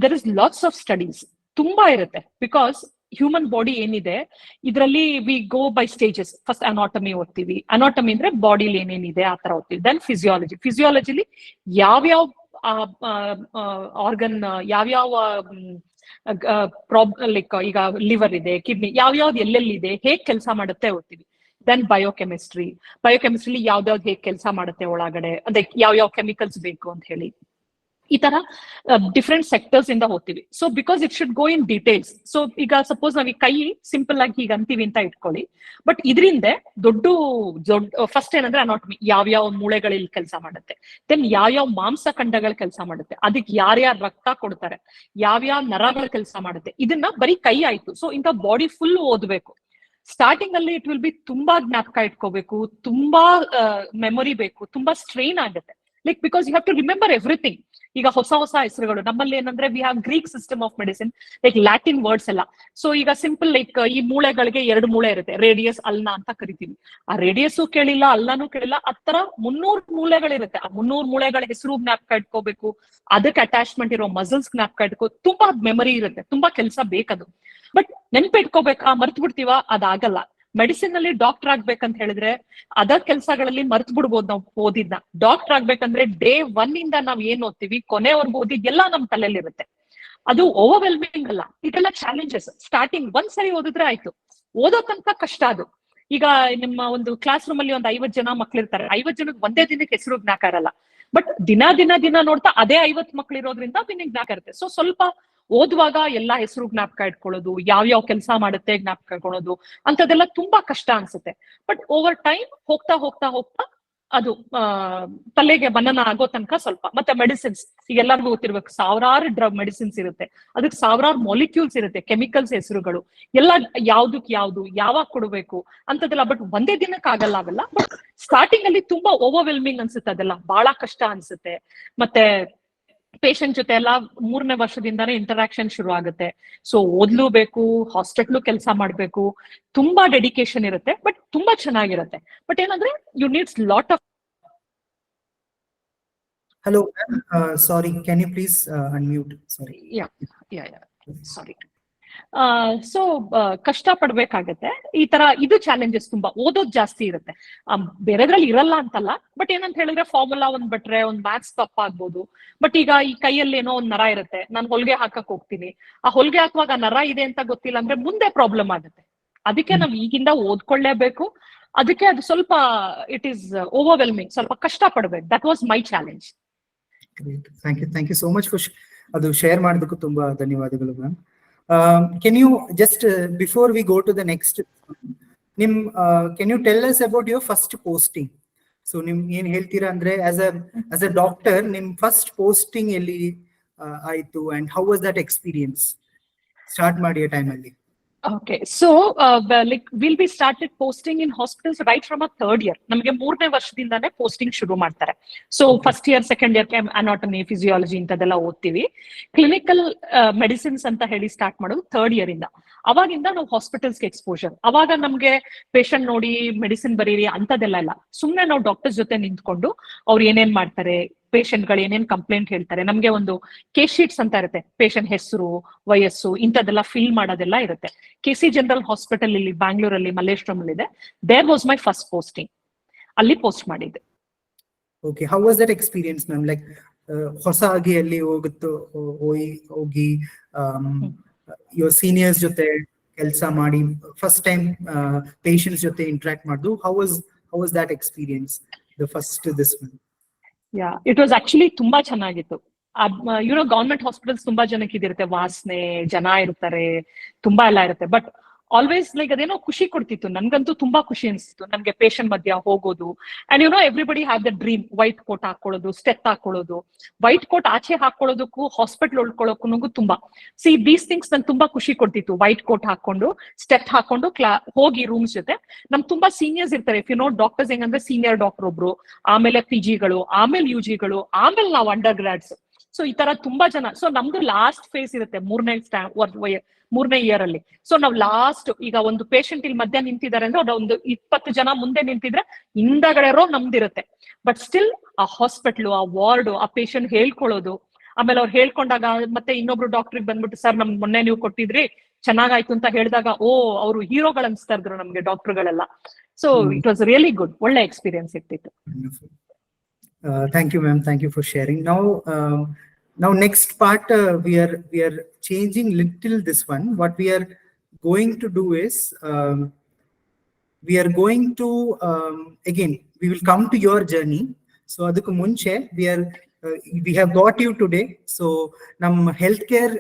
there is lots of studies, ತುಂಬಾ ಇರುತ್ತೆ. Because human body ಏನಿದೆ ಇದರಲ್ಲಿ we go by stages. First anatomy ಓದ್ತೀವಿ. Anatomy ಅಂದ್ರೆ ಬಾಡಿಲಿ ಏನೇನಿದೆ ಆ ತರ ಓದ್ತೀವಿ. ದೆನ್ ಫಿಸಿಯಾಲಜಿಲಿ ಯಾವ್ಯಾವ ಆರ್ಗನ್, ಯಾವ್ಯಾವ ಲೈಕ್ ಈಗ ಲಿವರ್ ಇದೆ, ಕಿಡ್ನಿ, ಯಾವ್ಯಾವ್ದು ಎಲ್ಲೆಲ್ಲಿದೆ, ಹೇಗ್ ಕೆಲಸ ಮಾಡುತ್ತೆ ಓದ್ತೀವಿ. ದೆನ್ ಬಯೋಕೆಮಿಸ್ಟ್ರಿಲಿ ಯಾವ್ದಾವ್ದು ಹೇಗ್ ಕೆಲಸ ಮಾಡುತ್ತೆ ಒಳಗಡೆ, ಅಂದ್ರೆ ಯಾವ್ಯಾವ ಕೆಮಿಕಲ್ಸ್ ಬೇಕು ಅಂತ ಹೇಳಿ. ಈ ತರ ಡಿಫ್ರೆಂಟ್ ಸೆಕ್ಟರ್ಸ್ ಇಂದ ಹೋಗ್ತೀವಿ. So because it should go in details. So ಈಗ ಸಪೋಸ್ ನಾವ್ ಈ ಕೈ ಸಿಂಪಲ್ ಆಗಿ ಹೀಗೆ ಅಂತೀವಿ ಅಂತ ಇಟ್ಕೊಳ್ಳಿ, ಬಟ್ ಇದರಿಂದ ದೊಡ್ಡ ಫಸ್ಟ್ ಏನಂದ್ರೆ ಅನಾಟಮಿ, ಯಾವ್ಯಾವ ಮೂಳೆಗಳಲ್ಲಿ ಕೆಲಸ ಮಾಡುತ್ತೆ, ದೆನ್ ಯಾವ್ಯಾವ ಮಾಂಸಖಂಡಗಳು ಕೆಲಸ ಮಾಡುತ್ತೆ, ಅದಕ್ಕೆ ಯಾರ್ಯಾರ ರಕ್ತ ಕೊಡ್ತಾರೆ, ಯಾವ್ಯಾವ ನರಗಳು ಕೆಲಸ ಮಾಡುತ್ತೆ, ಇದನ್ನ ಬರೀ ಕೈ ಆಯ್ತು. ಸೊ ಇಂಥ ಬಾಡಿ ಫುಲ್ ಓದ್ಬೇಕು. ಸ್ಟಾರ್ಟಿಂಗ್ ಅಲ್ಲಿ ಇಟ್ ವಿಲ್ ಬಿ ತುಂಬಾ ಜ್ಞಾಪಕ ಇಟ್ಕೋಬೇಕು, ತುಂಬಾ ಮೆಮೊರಿ ಬೇಕು, ತುಂಬಾ ಸ್ಟ್ರೈನ್ ಆಗುತ್ತೆ. Like because you have to remember everything. ಈಗ ಹೊಸ ಹೊಸ ಹೆಸರುಗಳು ನಮ್ಮಲ್ಲಿ ಏನಂದ್ರೆ we have Greek system of medicine, like Latin words ಎಲ್ಲ. ಸೊ ಈಗ ಸಿಂಪಲ್ ಲೈಕ್ ಈ ಮೂಳೆಗಳಿಗೆ 2 ಮೂಳೆ ಇರುತ್ತೆ, ರೇಡಿಯಸ್ ಅಲ್ನಾ ಅಂತ ಕರಿತೀವಿ. ಆ ರೇಡಿಯಸ್ ಕೇಳಿಲ್ಲ, ಅಲ್ಲಾನು ಕೇಳಿಲ್ಲ, ಆತರ 300 ಮೂಳೆಗಳಿರುತ್ತೆ. ಆ 300 ಮೂಳೆಗಳ ಹೆಸರು ಜ್ಞಾಪಕ ಇಟ್ಕೋಬೇಕು, ಅದಕ್ಕೆ ಅಟ್ಯಾಚ್ಮೆಂಟ್ ಇರೋ ಮಸಲ್ಸ್ ಜ್ಞಾಪಕ ಇಟ್ಕೋ, ತುಂಬಾ ಮೆಮರಿ ಇರುತ್ತೆ, ತುಂಬಾ ಕೆಲಸ ಬೇಕದು. ಬಟ್ ನೆನ್ಪಿಟ್ಕೋಬೇಕಾ, ಮರ್ತ್ ಬಿಡ್ತೀವ, ಅದಾಗಲ್ಲ. ಮೆಡಿಸಿನ್ ಅಲ್ಲಿ ಡಾಕ್ಟರ್ ಆಗ್ಬೇಕಂತ ಹೇಳಿದ್ರೆ ಅದರ್ ಕೆಲಸಗಳಲ್ಲಿ ಮರ್ತ್ ಬಿಡ್ಬೋದು ನಾವು ಓದಿದ್ನ. ಡಾಕ್ಟರ್ ಆಗ್ಬೇಕಂದ್ರೆ ಡೇ 1 ಇಂದ ನಾವ್ ಏನ್ ಓದ್ತೀವಿ ಕೊನೆವರೆಗೂ ಓದಿದ್ದೆಲ್ಲ ನಮ್ ತಲೆಯಲ್ಲಿ ಇರುತ್ತೆ. ಅದು ಓವರ್ವೆಲ್ಮಿಂಗ್ ಅಲ್ಲ, ಇದೆಲ್ಲ ಚಾಲೆಂಜಸ್. ಸ್ಟಾರ್ಟಿಂಗ್ ಒಂದ್ಸರಿ ಓದಿದ್ರೆ ಆಯ್ತು, ಓದೋ ತನಕ ಕಷ್ಟ ಅದು. ಈಗ ನಿಮ್ಮ ಒಂದು ಕ್ಲಾಸ್ ರೂಮ್ ಅಲ್ಲಿ ಒಂದು 50 ಜನ ಮಕ್ಳಿರ್ತಾರೆ, 50 ಜನಕ್ಕೆ ಒಂದೇ ದಿನಕ್ಕೆ ಹೆಸರು ಜ್ಞಾಕ ಇರಲ್ಲ. ಬಟ್ ದಿನ ನೋಡ್ತಾ ಅದೇ 50 ಮಕ್ಳು ಇರೋದ್ರಿಂದ ನಿನಗೆ ಜ್ಞಾಕ ಇರುತ್ತೆ. ಸೊ ಸ್ವಲ್ಪ ಓದುವಾಗ ಎಲ್ಲಾ ಹೆಸರು ಜ್ಞಾಪಕ ಇಟ್ಕೊಳ್ಳೋದು, ಯಾವ ಕೆಲಸ ಮಾಡುತ್ತೆ ಜ್ಞಾಪಕ ಇಟ್ಕೊಳ್ಳೋದು ಅಂತದೆಲ್ಲ ತುಂಬಾ ಕಷ್ಟ ಅನ್ಸುತ್ತೆ. ಬಟ್ ಓವರ್ ಟೈಮ್ ಹೋಗ್ತಾ ಅದು ತಲೆಗೆ ಮನನ ಆಗೋ ತನಕ ಸ್ವಲ್ಪ. ಮತ್ತೆ ಮೆಡಿಸಿನ್ಸ್ ಈಗ ಎಲ್ಲರಿಗೂ ಗೊತ್ತಿರ್ಬೇಕು, ಸಾವಿರಾರು ಮೆಡಿಸಿನ್ಸ್ ಇರುತ್ತೆ, ಅದಕ್ಕೆ ಸಾವಿರಾರು ಮಾಲಿಕ್ಯೂಲ್ಸ್ ಇರುತ್ತೆ, ಕೆಮಿಕಲ್ಸ್ ಹೆಸರುಗಳು ಎಲ್ಲ, ಯಾವ್ದಕ್ ಯಾವ್ದು ಯಾವಾಗ ಕೊಡ್ಬೇಕು ಅಂತದೆಲ್ಲ. ಬಟ್ ಒಂದೇ ದಿನಕ್ಕೆ ಆಗಲ್ಲ ಅವೆಲ್ಲ. ಬಟ್ ಸ್ಟಾರ್ಟಿಂಗ್ ಅಲ್ಲಿ ತುಂಬಾ ಓವರ್ವೆಲ್ಮಿಂಗ್ ಅನ್ಸುತ್ತೆ, ಅದೆಲ್ಲ ಬಹಳ ಕಷ್ಟ ಅನ್ಸುತ್ತೆ. ಮತ್ತೆ ಪೇಷಂಟ್ ಜೊತೆ ಎಲ್ಲ 3ನೇ ವರ್ಷದಿಂದಾನೇ ಇಂಟರಾಕ್ಷನ್ ಶುರು ಆಗುತ್ತೆ. ಸೊ ಓದ್ಲೂಬೇಕು, ಹಾಸ್ಪಿಟ್ಲು ಕೆಲಸ ಮಾಡ್ಬೇಕು, ತುಂಬಾ ಡೆಡಿಕೇಶನ್ ಇರುತ್ತೆ. ಬಟ್ ತುಂಬಾ ಚೆನ್ನಾಗಿರುತ್ತೆ. ಬಟ್ ಏನಂದ್ರೆ you needs lot of. Hello, sorry, can you please unmute? Sorry. Yeah, sorry. So ಕಷ್ಟ ಪಡ್ಬೇಕಾಗತ್ತೆ. ಈ ತರ ಇದು ಚಾಲೆಂಜಸ್ ತುಂಬಾ. ಓದೋದ್ ಜಾಸ್ತಿ ಇರುತ್ತೆ, ಬೇರೆದ್ರಲ್ಲಿ ಇರಲ್ಲ ಅಂತಲ್ಲ. ಬಟ್ ಏನಂತ ಹೇಳಿದ್ರೆ ಫಾರ್ಮುಲಾ ಒಂದ್ ಬಿಟ್ರೆ ಒಂದ್ ಮ್ಯಾಥ್ಸ್ ತಪ್ಪಾಗ್ಬೋದು. ಬಟ್ ಈಗ ಈ ಕೈಯಲ್ಲಿ ಏನೋ ಒಂದ್ ನರ ಇರುತ್ತೆ, ನಾನು ಹೊಲಿಗೆ ಹಾಕಕ್ ಹೋಗ್ತೀನಿ, ಆ ಹೊಲಿಗೆ ಹಾಕುವಾಗ ನರ ಇದೆ ಅಂತ ಗೊತ್ತಿಲ್ಲ ಅಂದ್ರೆ ಮುಂದೆ ಪ್ರಾಬ್ಲಮ್ ಆಗುತ್ತೆ. ಅದಕ್ಕೆ ನಾವ್ ಈಗಿಂದ ಓದ್ಕೊಳ್ಳೇಬೇಕು. ಅದಕ್ಕೆ ಅದು ಸ್ವಲ್ಪ ಇಟ್ ಈಸ್ ಓವರ್ವೆಲ್ಮಿಂಗ್, ಸ್ವಲ್ಪ ಕಷ್ಟ ಪಡ್ಬೇಕು. That was my challenge. Thank you so much for ಅದು ಶೇರ್ ಮಾಡೋದಕ್ಕೂ ತುಂಬಾ ಧನ್ಯವಾದಗಳು ma'am. Can you just before we go to the next, can you tell us about your first posting? So nim ಏನ್ ಹೇಳ್ತೀರಾ ಅಂದ್ರೆ as a doctor ನಿಮ್ first posting ಎಲ್ಲಿ ಆಯ್ತು and how was that experience? Start ಮಾಡಿಯ time ಅಲ್ಲಿ. Okay, so like we'll be started posting in hospitals right from our 3rd year. ನಮಗೆ 3ನೇ ವರ್ಷದಿಂದಾನೇ posting ಶುರು ಮಾಡ್ತಾರೆ. So first year, second year anatomy, physiology ಇಂಥದೆಲ್ಲ ಓದ್ತೀವಿ. Clinical medicines ಅಂತ ಹೇಳಿ start ಮಾಡೋದು 3rd ಇಯರ್ ಇಂದ. ಅವಾಗಿಂದ ನಾವು ಹಾಸ್ಪಿಟಲ್ಸ್ಗೆ ಎಕ್ಸ್ಪೋಜರ್. ಅವಾಗ ನಮ್ಗೆ ಪೇಷಂಟ್ ನೋಡಿ ಮೆಡಿಸಿನ್ ಬರೀರಿ ಅಂತದೆಲ್ಲ ಇಲ್ಲ. ಸುಮ್ನೆ ನಾವು ಡಾಕ್ಟರ್ಸ್ ಜೊತೆ ನಿಂತ್ಕೊಂಡು ಅವ್ರು ಏನೇನ್ ಮಾಡ್ತಾರೆ, ಪೇಷಂಟ್ ಗಳು ಏನೇನ್ ಕಂಪ್ಲೇಂಟ್ ಹೇಳ್ತಾರೆ, ನಮ್ಗೆ ಒಂದು ಕೇಸ್ ಶೀಟ್ಸ್ ಅಂತ ಇರುತ್ತೆ, ಪೇಷಂಟ್ ಹೆಸರು, ವಯಸ್ಸು ಇಂಥದ್ದೆಲ್ಲ ಫಿಲ್ ಮಾಡೋದೆಲ್ಲ ಇರುತ್ತೆ. KC ಜನರಲ್ ಹಾಸ್ಪಿಟಲ್ ಇಲ್ಲಿ ಬ್ಯಾಂಗ್ಳೂರಲ್ಲಿ ಮಲ್ಲೇಶ್ವರಂ ಅಲ್ಲಿ ಇದೆ. There was my first posting, ಅಲ್ಲಿ ಪೋಸ್ಟ್ ಮಾಡಿದ್ದೆ. Okay, how was that experience ma'am? Like ಹೊಸ ಆಗಿ ಅಲ್ಲಿ ಹೋಗಿ your seniors ಜೊತೆ ಕೆಲಸ ಮಾಡಿ ಫಸ್ಟ್ ಟೈಮ್ ಪೇಷಂಟ್ಸ್ ಜೊತೆ ಇಂಟರಾಕ್ಟ್ ಮಾಡೋದು, how was that experience, the first this one? Yeah, it was actually ತುಂಬಾ ಚೆನ್ನಾಗಿತ್ತು. ಗವರ್ಮೆಂಟ್ ಹಾಸ್ಪಿಟಲ್ಸ್ ತುಂಬಾ ಜನಕ್ಕೆ ಇದಿರುತ್ತೆ, ವಾಸನೆ, ಜನ ಇರ್ತಾರೆ, ತುಂಬಾ ಎಲ್ಲ ಇರುತ್ತೆ. ಬಟ್ ಆಲ್ವೇಸ್ ಲೈಕ್ ಅದೇನೋ ಖುಷಿ ಕೊಡ್ತಿತ್ತು. ನನ್ಗಂತೂ ತುಂಬಾ ಖುಷಿ ಅನ್ಸ್ತಿತ್ತು ನನ್ಗೆ ಪೇಷಂಟ್ ಮಧ್ಯ ಹೋಗೋದು. And everybody have the dream, white coat ಹಾಕೊಳ್ಳೋದು, ಸ್ಟೆತ್ ಹಾಕೊಳ್ಳೋದು. ವೈಟ್ ಕೋಟ್ ಆಚೆ ಹಾಕೊಳ್ಳೋದಕ್ಕೂ ಹಾಸ್ಪಿಟಲ್ ಉಳ್ಕೊಳ್ಳೋಕ್ಕೂ ತುಂಬಾ ದೀಸ್ ಥಿಂಗ್ಸ್ ನಂಗೆ ತುಂಬಾ ಖುಷಿ ಕೊಡ್ತಿತ್ತು. ವೈಟ್ ಕೋಟ್ ಹಾಕೊಂಡು, ಸ್ಟೆತ್ ಹಾಕೊಂಡು ಹೋಗಿ ರೂಮ್ಸ್ ಜೊತೆ. ನಮ್ ತುಂಬಾ ಸೀನಿಯರ್ಸ್ ಇರ್ತಾರೆ. ಇಫ್ ಡಾಕ್ಟರ್ಸ್ ಹೆಂಗಂದ್ರೆ ಸೀನಿಯರ್ ಡಾಕ್ಟರ್ ಒಬ್ರು, ಆಮೇಲೆ PGಗಳು, ಆಮೇಲೆ UGಗಳು, ಆಮೇಲೆ ನಾವು ಅಂಡರ್ ಗ್ರಾಡ್ಸ್. ಸೊ ಈ ತರ ತುಂಬಾ ಜನ. ಸೊ ನಮ್ದು ಲಾಸ್ಟ್ ಫೇಸ್ ಇರುತ್ತೆ 3ನೇ ಇಯರ್ ಅಲ್ಲಿ. ಸೊ ನಾವ್ ಲಾಸ್ಟ್, ಈಗ ಒಂದು ಪೇಷಂಟ್ ಇಲ್ಲಿ ಮಧ್ಯ ನಿಂತಿದ್ದಾರೆ ಅಂದ್ರೆ ಒಂದು 20 ಜನ ಮುಂದೆ ನಿಂತಿದ್ರೆ ಹಿಂದಗಡೆ ರೋ ನಮ್ದಿರುತ್ತೆ. ಬಟ್ ಸ್ಟಿಲ್ ಆ ಹಾಸ್ಪಿಟ್ಲು, ಆ ವಾರ್ಡ್, ಆ ಪೇಷಂಟ್ ಹೇಳ್ಕೊಳ್ಳೋದು, ಆಮೇಲೆ ಅವ್ರು ಹೇಳ್ಕೊಂಡಾಗ ಮತ್ತೆ ಇನ್ನೊಬ್ರು ಡಾಕ್ಟರ್ಗೆ ಬಂದ್ಬಿಟ್ಟು, ಸರ್ ನಮ್ ಮೊನ್ನೆ ನೀವು ಕೊಟ್ಟಿದ್ರಿ ಚೆನ್ನಾಗಾಯ್ತು ಅಂತ ಹೇಳಿದಾಗ, ಅವರು ಹೀರೋಗಳು ಅನ್ಸ್ತಾ ಇದ್ರು ನಮ್ಗೆ ಡಾಕ್ಟರ್ಗಳೆಲ್ಲ. So it was really good, ಒಳ್ಳೆ ಎಕ್ಸ್ಪೀರಿಯನ್ಸ್ ಇರ್ತಿತ್ತು. Thank you ma'am, thank you for sharing. Now next part, we are changing little this one. What we are going to do is we are going to again we will come to your journey. So adukku munche we have got you today. So nam healthcare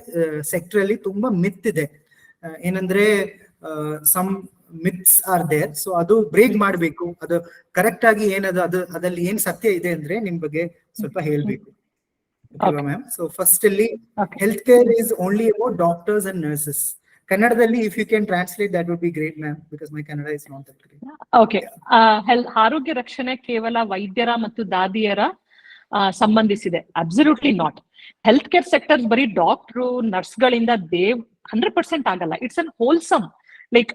sector alli tumba myth ide, enandre some myths are there. So adu break ಮಾಡಬೇಕು. ಅದು correct ಆಗಿ ಏನದು, ಅದಲ್ಲಿ ಏನ್ ಸತ್ಯ ಇದೆ ಅಂದ್ರೆ ನಿಮ್ ಬಗ್ಗೆ ಸ್ವಲ್ಪ ಹೇಳ್ಬೇಕು. Okay ma'am. So first ಅಲ್ಲಿ healthcare is only about doctors and nurses. ಕನ್ನಡದಲ್ಲಿ if you can translate that would be great ma'am, because my Kannada is not that great. Okay, ಆರೋಗ್ಯ ರಕ್ಷಣೆ ಕೇವಲ ವೈದ್ಯರ ಮತ್ತು ದಾದಿಯರ ಸಂಬಂಧಿಸಿದೆ. Absolutely not. Health care sector ಬರೀ ಡಾಕ್ಟ್ರು ನರ್ಸ್ಗಳಿಂದ 100% ಆಗಲ್ಲ. It's an wholesome, like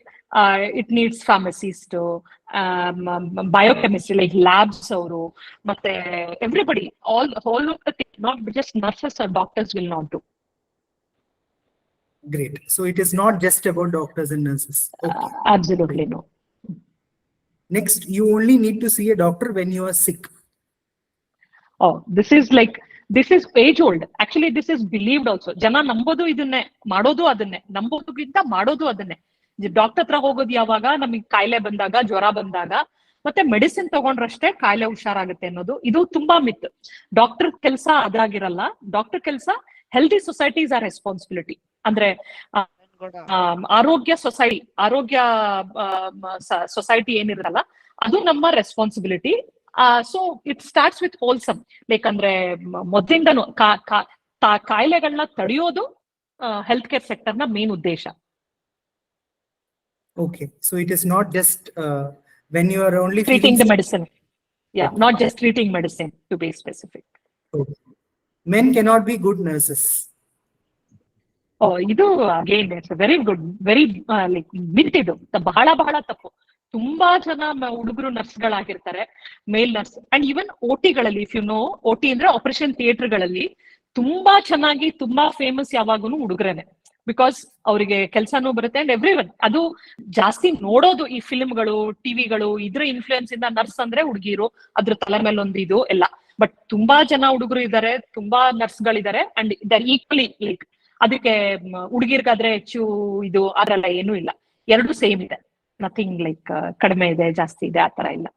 it needs pharmacist, biochemistry, like labs ಅವರು, ಮತ್ತೆ everybody, all of the thing, not just nurses or doctors will not do. Great. So it is not just about doctors and nurses. Okay. Absolutely no. Next, you only need to see a doctor when you are sick. Oh, this is age old. Actually, this is believed also. ಜನ ನಂಬೋದು ಇದನ್ನೇ, ಮಾಡೋದು ಅದನ್ನೇ. ನಂಬೋದಕ್ಕಿಂತ ಮಾಡೋದು ಅದನ್ನೇ. Doctor ಹತ್ರ ಹೋಗೋದು ಯಾವಾಗ? ನಮಗೆ ಕಾಯಿಲೆ ಬಂದಾಗ, ಜ್ವರ ಬಂದಾಗ, ಮತ್ತೆ ಮೆಡಿಸಿನ್ ತಗೊಂಡ್ರಷ್ಟೇ ಕಾಯಿಲೆ ಹುಷಾರಾಗುತ್ತೆ ಅನ್ನೋದು ಇದು ತುಂಬಾ ಮಿತ್. ಡಾಕ್ಟರ್ ಕೆಲಸ ಅದಾಗಿರಲ್ಲ. ಡಾಕ್ಟರ್ ಕೆಲಸ ಹೆಲ್ದಿ ಸೊಸೈಟೀಸ್ ಆರ್ ರೆಸ್ಪಾನ್ಸಿಬಿಲಿಟಿ. ಅಂದ್ರೆ ಆರೋಗ್ಯ ಸೊಸೈಟಿ ಏನಿರಲ್ಲ ಅದು ನಮ್ಮ responsibility. So it starts with wholesome, like ಅಂದ್ರೆ ಮೊದಲಿಂದನು ಕಾಯಿಲೆಗಳನ್ನ ತಡೆಯೋದು ಹೆಲ್ತ್ ಕೇರ್ ಸೆಕ್ಟರ್ ನ ಮೇನ್ ಉದ್ದೇಶ. Okay, so it is not just when you are only treating the medicine. Yeah, okay. Not just treating medicine, to be specific. Okay. Men cannot be good nurses. Oh, ಇದು again it's a very good, very like myth. ಇದು ಬಹಳ ತಪ್ಪು. ತುಂಬಾ ಜನ ಹುಡುಗರು ನರ್ಸ್ಗಳಾಗಿರ್ತಾರೆ, male nurse. And even OT-ಗಳಲ್ಲಿ, if you know, OT ಅಂದ್ರೆ ಆಪರೇಷನ್ ಥಿಯೇಟರ್ಗಳಲ್ಲಿ ತುಂಬಾ ಚೆನ್ನಾಗಿ ತುಂಬಾ ಫೇಮಸ್ ಯಾವಾಗೂನು ಹುಡುಗರೇನೆ. ಬಿಕಾಸ್ ಅವರಿಗೆ ಕೆಲಸನೂ ಬರುತ್ತೆ. ಅಂಡ್ ಎವ್ರಿವನ್ ಅದು ಜಾಸ್ತಿ ನೋಡೋದು ಈ ಫಿಲ್ಮ್ಗಳು, ಟಿವಿಗಳು, ಇದ್ರ ಇನ್ಫ್ಲೂಯೆನ್ಸ್ ಇಂದ ನರ್ಸ್ ಅಂದ್ರೆ ಹುಡುಗಿರು, ಅದ್ರ ತಲೆ ಮೇಲೆ ಒಂದು ಇದು ಎಲ್ಲ. ಬಟ್ ತುಂಬಾ ಜನ ಹುಡುಗರು ಇದ್ದಾರೆ, ತುಂಬಾ ನರ್ಸ್ಗಳಿದ್ದಾರೆ. ಅಂಡ್ ದರ್ ಈಕ್ವಲಿ, ಲೈಕ್ ಅದಕ್ಕೆ ಹುಡುಗಿರ್ಗಾದ್ರೆ ಹೆಚ್ಚು ಇದು ಅದೆಲ್ಲ ಏನೂ ಇಲ್ಲ, ಎರಡು ಸೇಮ್ ಇದೆ. ನಥಿಂಗ್ ಲೈಕ್ ಕಡಿಮೆ ಇದೆ, ಜಾಸ್ತಿ ಇದೆ, ಆತರ ಇಲ್ಲ.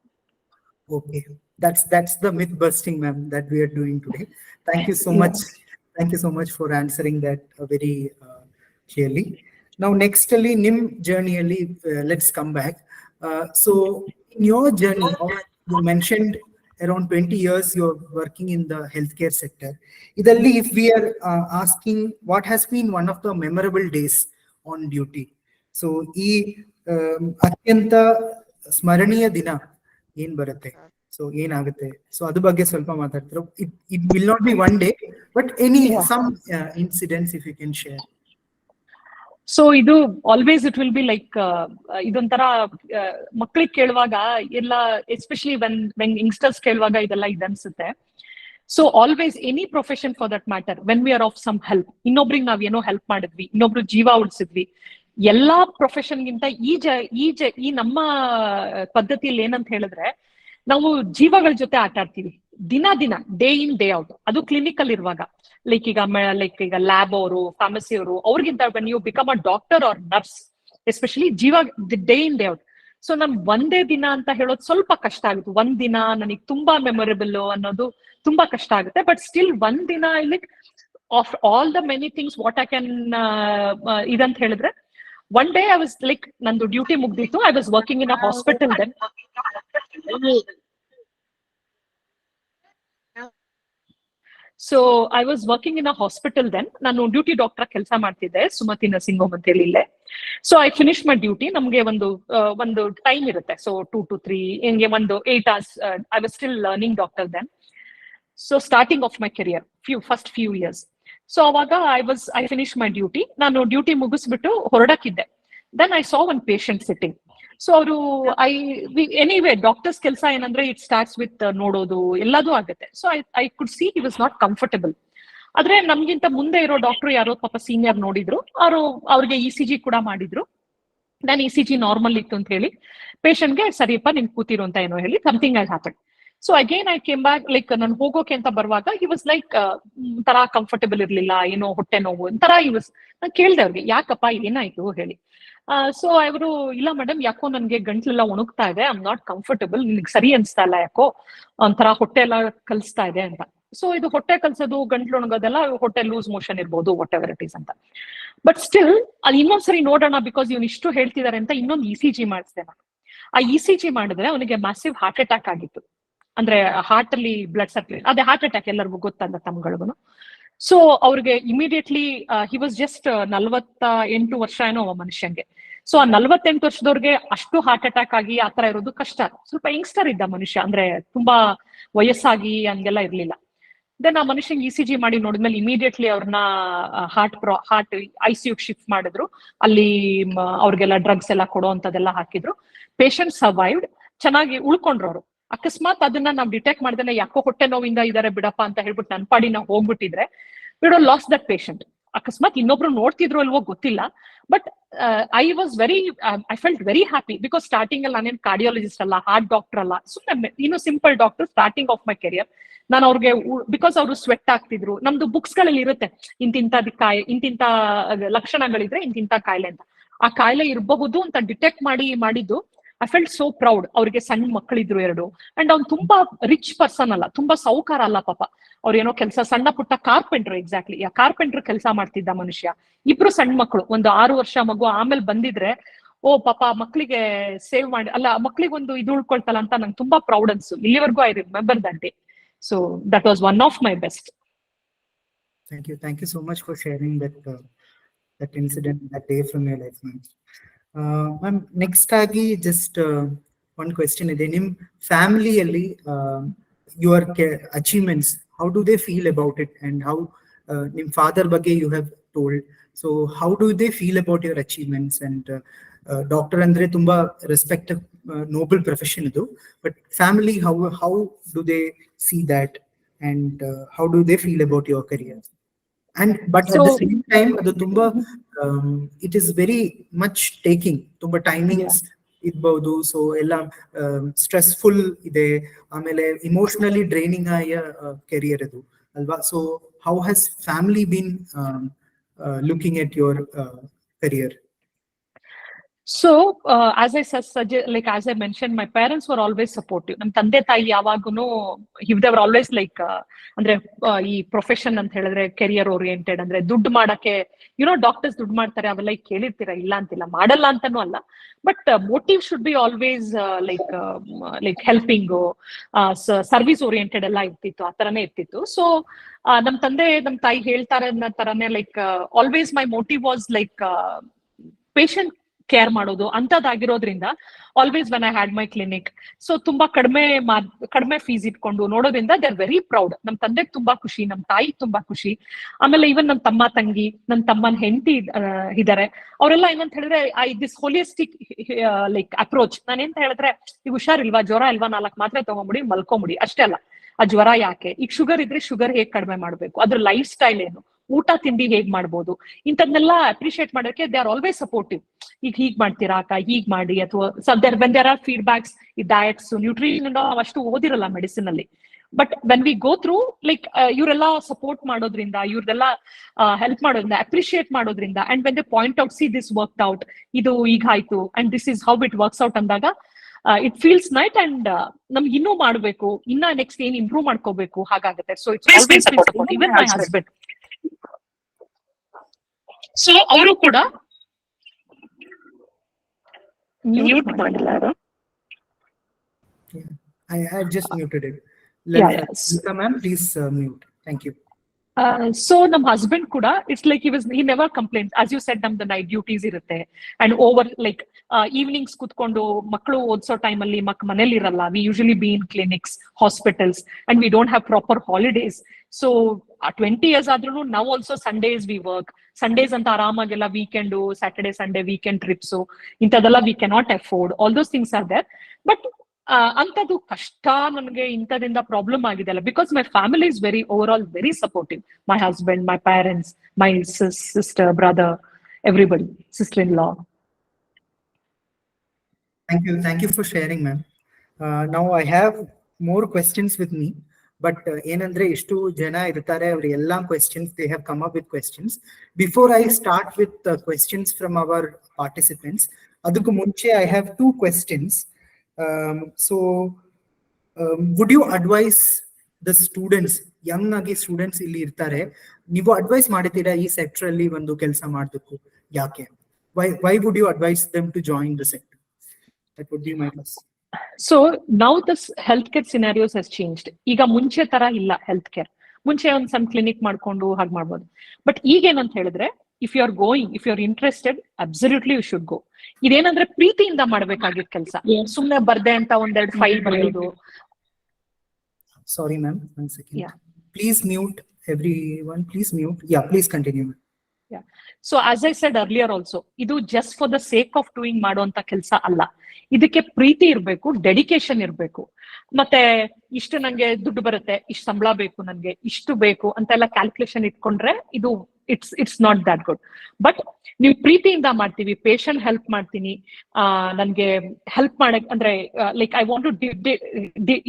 Okay, that's the myth busting, ma'am, that we are doing today. Thank you so much. Thank you so much for answering that very clearly. Now, nextly, nim journey, let's come back. So, in your journey, you mentioned around 20 years you're working in the healthcare sector. Idalli, if we are asking what has been one of the memorable days on duty, so atyanta ಸ್ಮರಣೀಯ ದಿನ ಏನ್ ಬರುತ್ತೆ, so ಏನಾಗುತ್ತೆ, so ಅದ್ರ ಬಗ್ಗೆ ಸ್ವಲ್ಪ ಮಾತಾಡ್ತಿರೋ. It will not be one day, but some incidents if you can share. So ಇದು always it will be like ಇದೊಂಥರ ಮಕ್ಳಿಗೆ ಕೇಳುವಾಗ ಎಲ್ಲ, ಎಸ್ಪೆಷಲಿ ವೆನ್ ಯಂಗ್ಸ್ಟರ್ಸ್ ಕೇಳುವಾಗ ಇದೆಲ್ಲ ಇದನ್ಸುತ್ತೆ. So always any profession for that matter, when we are of some help, ಇನ್ನೊಬ್ರಿಗೆ ನಾವ್ ಏನೋ ಹೆಲ್ಪ್ ಮಾಡಿದ್ವಿ, ಇನ್ನೊಬ್ರು ಜೀವ ಉಳಿಸಿದ್ವಿ, ಎಲ್ಲಾ ಪ್ರೊಫೆಷನ್ಗಿಂತ ಈ ನಮ್ಮ ಪದ್ಧತಿಯಲ್ಲಿ ಏನಂತ ಹೇಳಿದ್ರೆ, ನಾವು ಜೀವಗಳ ಜೊತೆ ಆಟ ಆಡ್ತೀವಿ ದಿನ ಡೇ ಇನ್ ಡೇ ಔಟ್. ಅದು ಕ್ಲಿನಿಕಲ್ ಇರುವಾಗ, ಲೈಕ್ ಈಗ ಲ್ಯಾಬ್ ಅವರು, ಫಾರ್ಮಸಿ ಅವರು, ಅವ್ರಿಗಿಂತ when you become a doctor or nurse, especially ಜೀವ day in day out. So ನನ್ ಒಂದೇ ದಿನ ಅಂತ ಹೇಳೋದು ಸ್ವಲ್ಪ ಕಷ್ಟ ಆಗುತ್ತೆ. ಒಂದ್ ದಿನ ನನಗೆ ತುಂಬಾ ಮೆಮೊರೇಬಲ್ ಅನ್ನೋದು ತುಂಬಾ ಕಷ್ಟ ಆಗುತ್ತೆ. ಬಟ್ ಸ್ಟಿಲ್ ಒಂದ್ ದಿನ like of all the many things what I can ಇದಂತ ಹೇಳಿದ್ರೆ, one day I was like, nandu duty mugdittu, I was working in a hospital then. So I was working in a hospital then. Nanu duty doctor kelsa ಮಾಡ್ತಿದ್ದೆ, Sumathi nursing home ಅಂತ ಹೇಳಿ ಇಲ್ಲೇ. So I finish my duty. ನಮ್ಗೆ ಒಂದು time ಇರುತ್ತೆ, so 2 to 3 ಹಿಂಗೆ ಒಂದು 8 hours. I was still learning doctor then. So starting of my career, first few years. So ಅವಾಗ ಐ ಫಿನಿಶ್ ಮೈ ಡ್ಯೂಟಿ. ನಾನು ಡ್ಯೂಟಿ ಮುಗಿಸ್ಬಿಟ್ಟು ಹೊರಡಕ್ಕಿದ್ದೆ. Then I saw one patient sitting. So ಅವರು anyway ಡಾಕ್ಟರ್ಸ್ ಕೆಲಸ ಏನಂದ್ರೆ ಇಟ್ ಸ್ಟಾರ್ಟ್ಸ್ ವಿತ್ ನೋಡೋದು, ಎಲ್ಲದೂ ಆಗುತ್ತೆ. So I could see he was not comfortable. ಆದ್ರೆ ನಮ್ಗಿಂತ ಮುಂದೆ ಇರೋ ಡಾಕ್ಟರ್ ಯಾರೋ ಪಾಪ ಸೀನಿಯರ್ ನೋಡಿದ್ರು, ಅವ್ರಿಗೆ ECG ಕೂಡ ಮಾಡಿದ್ರು. ನಾನು ECG ನಾರ್ಮಲ್ ಇತ್ತು ಅಂತ ಹೇಳಿ ಪೇಷಂಟ್ಗೆ, ಸರಿಯಪ್ಪ ನಿಮ್ಗೆ ಕೂತಿರು ಅಂತ ಏನೋ ಹೇಳಿ, something has happen. So again I came back, like ನಾನು ಹೋಗೋಕೆ ಅಂತ ಬರುವಾಗ ಹಿ ವಾಸ್ ಲೈಕ್ ಒಂಥರ ಕಂಫರ್ಟಬಲ್ ಇರ್ಲಿಲ್ಲ, ಏನೋ ಹೊಟ್ಟೆ ನೋವು ಒಂಥರ. ನಾನು ಕೇಳ್ದೆ ಅವ್ರಿಗೆ, ಯಾಕಪ್ಪ ಏನಾಯ್ತು ಹೇಳಿ. ಸೊ ಅವರು, ಇಲ್ಲ ಮೇಡಮ್, ಯಾಕೋ ನನ್ಗೆ ಗಂಟ್ಲೆಲ್ಲ ಒಣಗ್ತಾ ಇದೆ, ಐ ಆಮ್ ನಾಟ್ ಕಂಫರ್ಟಬಲ್, ನಿನ್ಗೆ ಸರಿ ಅನ್ಸ್ತಾ ಇಲ್ಲ, ಯಾಕೋ ಒಂಥರ ಹೊಟ್ಟೆ ಎಲ್ಲ ಕಲಿಸ್ತಾ ಇದೆ ಅಂತ. ಸೊ ಇದು ಹೊಟ್ಟೆ ಕಲ್ಸೋದು, ಗಂಟ್ಲು ಒಣಗೋದೆಲ್ಲ ಹೊಟ್ಟೆ ಲೂಸ್ ಮೋಷನ್ ಇರ್ಬೋದು, ವಾಟ್ ಎವರ್ ಇಟ್ ಈಸ್ ಅಂತ. ಬಟ್ ಸ್ಟಿಲ್ ಅದು ಇನ್ನೊಂದ್ಸರಿ ನೋಡೋಣ, ಬಿಕಾಸ್ ಇವ್ನು ಇಷ್ಟು ಹೇಳ್ತಿದ್ದಾರೆ ಅಂತ ಇನ್ನೊಂದು ECG ಮಾಡಿಸ್ದೆ ನಾನು. ಆ ECG ಮಾಡಿದ್ರೆ ಅವನಿಗೆ ಮ್ಯಾಸಿವ್ ಹಾರ್ಟ್ ಅಟ್ಯಾಕ್ ಆಗಿತ್ತು. ಅಂದ್ರೆ ಹಾರ್ಟ್ ಅಲ್ಲಿ ಬ್ಲಡ್ ಸರ್ಕ್ಯುಲೇಟ್, ಅದೇ ಹಾರ್ಟ್ ಅಟ್ಯಾಕ್ ಎಲ್ಲರಿಗೂ ಗೊತ್ತಲ್ಲ ತಮ್ಗಳಿಗೂ. ಸೊ ಅವ್ರಿಗೆ ಇಮಿಡಿಯೇಟ್ಲಿ ಹಿ ವಾಸ್ ಜಸ್ಟ್ 48 ವರ್ಷ ಏನೋ ಮನುಷ್ಯಂಗೆ. ಸೊ ಆ 48 ವರ್ಷದವ್ರಿಗೆ ಅಷ್ಟು ಹಾರ್ಟ್ ಅಟ್ಯಾಕ್ ಆಗಿ ಆತರ ಇರೋದು ಕಷ್ಟ. ಸ್ವಲ್ಪ ಯಂಗ್ಸ್ಟರ್ ಇದ್ದ ಮನುಷ್ಯ, ಅಂದ್ರೆ ತುಂಬಾ ವಯಸ್ಸಾಗಿ ಹಂಗೆಲ್ಲ ಇರ್ಲಿಲ್ಲ. ದೆನ್ ಆ ಮನುಷ್ಯಂಗೆ ECG ಮಾಡಿ ನೋಡಿದ್ಮೇಲೆ ಇಮಿಡಿಯೇಟ್ಲಿ ಅವ್ರನ್ನ ಹಾರ್ಟ್ ICU ಶಿಫ್ಟ್ ಮಾಡಿದ್ರು. ಅಲ್ಲಿ ಅವ್ರಿಗೆಲ್ಲ ಡ್ರಗ್ಸ್ ಎಲ್ಲ ಕೊಡೋ ಅಂತದೆಲ್ಲ ಹಾಕಿದ್ರು. ಪೇಷಂಟ್ ಸರ್ವೈವ್ಡ್, ಚೆನ್ನಾಗಿ ಉಳ್ಕೊಂಡ್ರು ಅವರು. ಅಕಸ್ಮಾತ್ ಅದನ್ನ ನಾವು ಡಿಟೆಕ್ಟ್ ಮಾಡ್ದೇನೆ ಯಾಕೋ ಹೊಟ್ಟೆ ನೋವಿಂದ ಇದಾರೆ ಬಿಡಪ್ಪ ಅಂತ ಹೇಳ್ಬಿಟ್ಟು ನನ್ ಪಾಡಿ ನಾವು ಹೋಗ್ಬಿಟ್ಟಿದ್ರೆ we would lose that patient. ಅಕಸ್ಮಾತ್ ಇನ್ನೊಬ್ರು ನೋಡ್ತಿದ್ರು ಅಲ್ವೋ ಗೊತ್ತಿಲ್ಲ, but I felt very happy because starting ಅಲ್ಲಿ ನಾನೇನು ಕಾರ್ಡಿಯಾಲಜಿಸ್ಟ್ ಅಲ್ಲ, ಹಾರ್ಟ್ ಡಾಕ್ಟರ್ ಅಲ್ಲ, ಸುಮ್ಮನೆ ಇನ್ನು simple doctor starting of my career. ನಾನು ಅವ್ರಿಗೆ ಬಿಕಾಸ್ ಅವರು ಸ್ವೆಟ್ ಆಗ್ತಿದ್ರು, ನಮ್ದು ಬುಕ್ಸ್ ಗಳಲ್ಲಿ ಇರುತ್ತೆ ಇಂತಿಂತ ಲಕ್ಷಣಗಳಿದ್ರೆ ಇಂತಿಂತ ಕಾಯಿಲೆ ಅಂತ. ಆ ಕಾಯಿಲೆ ಇರಬಹುದು ಅಂತ ಡಿಟೆಕ್ಟ್ ಮಾಡಿದ್ದು. I felt so proud. ಅವ್ರಿಗೆ ಸಣ್ಣ ಮಕ್ಕಳಿದ್ರು 2, ಅಂಡ್ ಅವ್ನು ತುಂಬಾ ರಿಚ್ ಪರ್ಸನ್ ಅಲ್ಲ, ತುಂಬಾ ಸೌಕಾರ ಅಲ್ಲ ಪಾಪ. ಅವ್ರೇನೋ ಕೆಲಸ ಸಣ್ಣ ಪುಟ್ಟ ಕಾರ್ಪೆಂಟರ್, ಎಕ್ಸಾಕ್ಟ್ಲಿ ಕಾರ್ಪೆಂಟರ್ ಕೆಲಸ ಮಾಡ್ತಿದ್ದ ಮನುಷ್ಯ. 2 ಸಣ್ಣ ಮಕ್ಕಳು, ಒಂದು 6 ವರ್ಷ ಮಗು. ಆಮೇಲೆ ಬಂದಿದ್ರೆ ಓ ಪಾಪ ಮಕ್ಕಳಿಗೆ ಸೇವ್ ಮಾಡಿ ಅಲ್ಲ, ಮಕ್ಕಳಿಗೊಂದು ಇದು ಉಳ್ಕೊಳ್ತಲ್ಲ ಅಂತ ನಂಗೆ ತುಂಬಾ ಪ್ರೌಡ್ ಅನ್ಸು. ಇಲ್ಲಿವರೆಗೂ I remember that day. So that was one of my best. Thank you so much for sharing that incident, that day from your life, ma'am. Ma'am, next agi just one question ಇದೆ. ನಿಮ್ ಫ್ಯಾಮಿಲಿಯಲ್ಲಿ your achievements, how do they feel about it, and how ನಿಮ್ father ಬಗ್ಗೆ you have told, so how do they feel about your achievements? And doctor ಅಂದ್ರೆ ತುಂಬಾ respect, Nobel profession ಇದು, but family how do they see that, and how do they feel about your career? And but at the same time ಅದು ತುಂಬಾ it is very much taking, ತುಂಬಾ timings ಇರ್ಬಹುದು, so ಎಲ್ಲ stressful ಇದೆ, ಆಮೇಲೆ emotionally draining ಆಯ career ಅದು ಅಲ್ವಾ? So how has family been looking at your career? So as I mentioned, my parents were always supportive. Nam tande tayi yavagunu they were always like andre ee profession ant helidre career oriented, andre ದುಡ್ಡು ಮಾಡಕ್ಕೆ doctors ದುಡ್ಡು ಮಾಡ್ತಾರೆ ಅವೆಲ್ಲ ಕೇಳಿರ್ತೀರಾ, ಇಲ್ಲ ಅಂತಿಲ್ಲ, ಮಾಡಲ್ಲ ಅಂತಾನೂ ಅಲ್ಲ, but motive should be always like helping, service oriented ಎಲ್ಲ ಇರ್ತಿತ್ತು, ಆ ತರನೇ ಇರ್ತಿತ್ತು. ಸೊ ನಮ್ ತಂದೆ ನಮ್ ತಾಯಿ ಹೇಳ್ತಾರೆ ಅನ್ನೋ ತರನೇ like always my motive was like patient care ಮಾಡೋದು ಅಂತದಾಗಿರೋದ್ರಿಂದ always when I had my clinic, so ತುಂಬಾ ಕಡಿಮೆ ಫೀಸ್ ಇಟ್ಕೊಂಡು ನೋಡೋದ್ರಿಂದ ದೇ ಆರ್ ವೆರಿ ಪ್ರೌಡ್. ನಮ್ ತಂದೆಗೆ ತುಂಬಾ ಖುಷಿ, ನಮ್ ತಾಯಿಗೆ ತುಂಬಾ ಖುಷಿ. ಆಮೇಲೆ ಇವನ್ ನಮ್ ತಮ್ಮ ತಂಗಿ, ನನ್ ತಮ್ಮನ ಹೆಂಡತಿ ಇದಾರೆ, ಅವರೆಲ್ಲ ಏನಂತ ಹೇಳಿದ್ರೆ ದಿಸ್ ಹೋಲಿಸ್ಟಿಕ್ ಲೈಕ್ ಅಪ್ರೋಚ್. ನಾನೇಂತ ಹೇಳಿದ್ರೆ, ಈಗ ಹುಷಾರಿಲ್ವಾ, ಜ್ವರ ಇಲ್ವಾ, 4 ಮಾತ್ರೆ ತಗೊಂಬಿಡಿ ಮಲ್ಕೊಂಬಿಡಿ, ಅಷ್ಟೇ ಅಲ್ಲ. ಆ ಜ್ವರ ಯಾಕೆ, ಈಗ ಶುಗರ್ ಇದ್ರೆ ಶುಗರ್ ಹೇಗ್ ಕಡಿಮೆ ಮಾಡ್ಬೇಕು, ಅದ್ರ ಲೈಫ್ ಸ್ಟೈಲ್ ಏನು, ಊಟ ತಿಂಡಿ ಹೇಗ್ ಮಾಡ್ಬೋದು, ಇಂಥದ್ನೆಲ್ಲ ಅಪ್ರಿಶಿಯೇಟ್ ಮಾಡೋಕೆ ದೇ ಆರ್ ಆಲ್ವೇಸ್ ಸಪೋರ್ಟಿವ್. ಈಗ ಹೀಗ್ ಮಾಡ್ತೀರಾ ಅಕ್ಕ, ಹೀಗ್ ಮಾಡಿ, ಅಥವಾ ವೆನ್ ದೇರ್ ಆರ್ ಫೀಡ್ಬ್ಯಾಕ್ಸ್, ಈ ಡಯಟ್ಸ್, ನ್ಯೂಟ್ರಿಷನ್ ನಾವು ಅಷ್ಟು ಓದಿರಲ್ಲ ಮೆಡಿಸಿನ್ ಅಲ್ಲಿ, but when we go through like ಇವರೆಲ್ಲ ಸಪೋರ್ಟ್ ಮಾಡೋದ್ರಿಂದ, ಇವ್ರದೆಲ್ಲ ಹೆಲ್ಪ್ ಮಾಡೋದ್ರಿಂದ, ಅಪ್ರಿಶಿಯೇಟ್ ಮಾಡೋದ್ರಿಂದ, and when they point out, see this work out, ಇದು ಈಗ ಆಯ್ತು and this is how it works out ಅಂದಾಗ ಇಟ್ ಫೀಲ್ಸ್ ನೈಟ್, ಅಂಡ್ ನಮ್ಗೆ ಇನ್ನೂ ಮಾಡ್ಬೇಕು, ಇನ್ನ ನೆಕ್ಸ್ಟ್ ಏನ್ ಇಂಪ್ರೂವ್ ಮಾಡ್ಕೋಬೇಕು ಹಾಗಾಗುತ್ತೆ. So it's always been support. Even my husband, so ಅವರು ಕೂಡ ಮ್ಯೂಟ್ ಮಾಡಿಲ್ಲ ಯಾರು. I have just muted it. Lisa ma'am, please mute. Thank you. So ನಮ್ ಹಸ್ಬೆಂಡ್ ಕೂಡ it's like he never complains. As you said, ನಮ್ದು night duties ಇರುತ್ತೆ, and over like evenings ಕುತ್ಕೊಂಡು ಮಕ್ಕಳು ಓದಿಸೋ ಟೈಮ್ ಅಲ್ಲಿ ಮನೇಲಿ ಇರಲ್ಲ. We usually be in clinics, hospitals, and we don't have proper holidays. So 20 years ಆದ್ರೂ ನಾವು also Sundays we work. Sundays ಅಂತ ಆರಾಮಾಗೆಲ್ಲ weekend, Saturday Sunday weekend trips, ಇಂಥದೆಲ್ಲ we cannot afford. All those things are there. But ಅಂತದ್ದು ಕಷ್ಟ ನನಗೆ ಇಂಥದಿಂದ problem ಆಗಿದೆ ಅಲ್ಲ, because my family is very over all very supportive. My husband, my parents, my sister, brother, everybody, sister in law. Thank you for sharing, ma'am. Now I have more questions with me, but ಏನಂದ್ರೆ ಎಷ್ಟು ಜನ ಇರ್ತಾರೆ, ಅವ್ರ ಎಲ್ಲಾ questions, they have come up with questions. Before I start with questions from our participants, ಅದಕ್ಕೂ ಮುಂಚೆ I have 2 questions. So would you advise the students, young ಆಗಿ students ಇಲ್ಲಿ ಇರ್ತಾರೆ, ನೀವು ಅಡ್ವೈಸ್ ಮಾಡ್ತೀರಾ ಈ ಸೆಕ್ಟರ್ ಅಲ್ಲಿ ಒಂದು ಕೆಲಸ ಮಾಡೋದಕ್ಕೂ? ಯಾಕೆ, why would you advise them to join the sector? That would be my question. So now this healthcare scenarios has changed. ಈಗ ಮುಂಚೆ ತರ ಇಲ್ಲ ಹೆಲ್ತ್ ಕೇರ್. ಮುಂಚೆ ಒಂದ್ ಸಣ್ಣ ಕ್ಲಿನಿಕ್ ಮಾಡ್ಕೊಂಡು ಹಾಗೆ ಮಾಡ್ಬೋದು, ಬಟ್ ಈಗ ಏನಂತ ಹೇಳಿದ್ರೆ, if you are going, if you are interested, absolutely you should go. ಇದೇನಂದ್ರೆ ಪ್ರೀತಿಯಿಂದ ಮಾಡ್ಬೇಕಾಗಿದ್ದ ಕೆಲಸ, ಸುಮ್ನೆ ಬರ್ದೆ ಅಂತ 1-2 ಫೈಲ್ ಬರೆಯೋದು. Sorry ma'am, one second. Yeah. please mute everyone. Please mute. Yeah, please continue. Yeah. So as I said earlier also, ಇದು just for the sake of doing ಮಾಡುವಂತ ಕೆಲಸ ಅಲ್ಲ. ಇದಕ್ಕೆ ಪ್ರೀತಿ ಇರ್ಬೇಕು, ಡೆಡಿಕೇಶನ್ ಇರ್ಬೇಕು. ಮತ್ತೆ ಇಷ್ಟು ನಂಗೆ ದುಡ್ಡು ಬರುತ್ತೆ, ಇಷ್ಟು ಸಂಬಳ ಬೇಕು, ನನ್ಗೆ ಇಷ್ಟು ಬೇಕು ಅಂತೆಲ್ಲ ಕ್ಯಾಲ್ಕುಲೇಷನ್ ಇಟ್ಕೊಂಡ್ರೆ ಇದು it's not that good. But ನೀವು ಪ್ರೀತಿಯಿಂದ ಮಾಡ್ತೀವಿ, ಪೇಷಂಟ್ ಹೆಲ್ಪ್ ಮಾಡ್ತೀನಿ, ನನ್ಗೆ ಹೆಲ್ಪ್ ಮಾಡಕ್ ಅಂದ್ರೆ ಲೈಕ್ ಐ ವಾಂಟ್ ಟು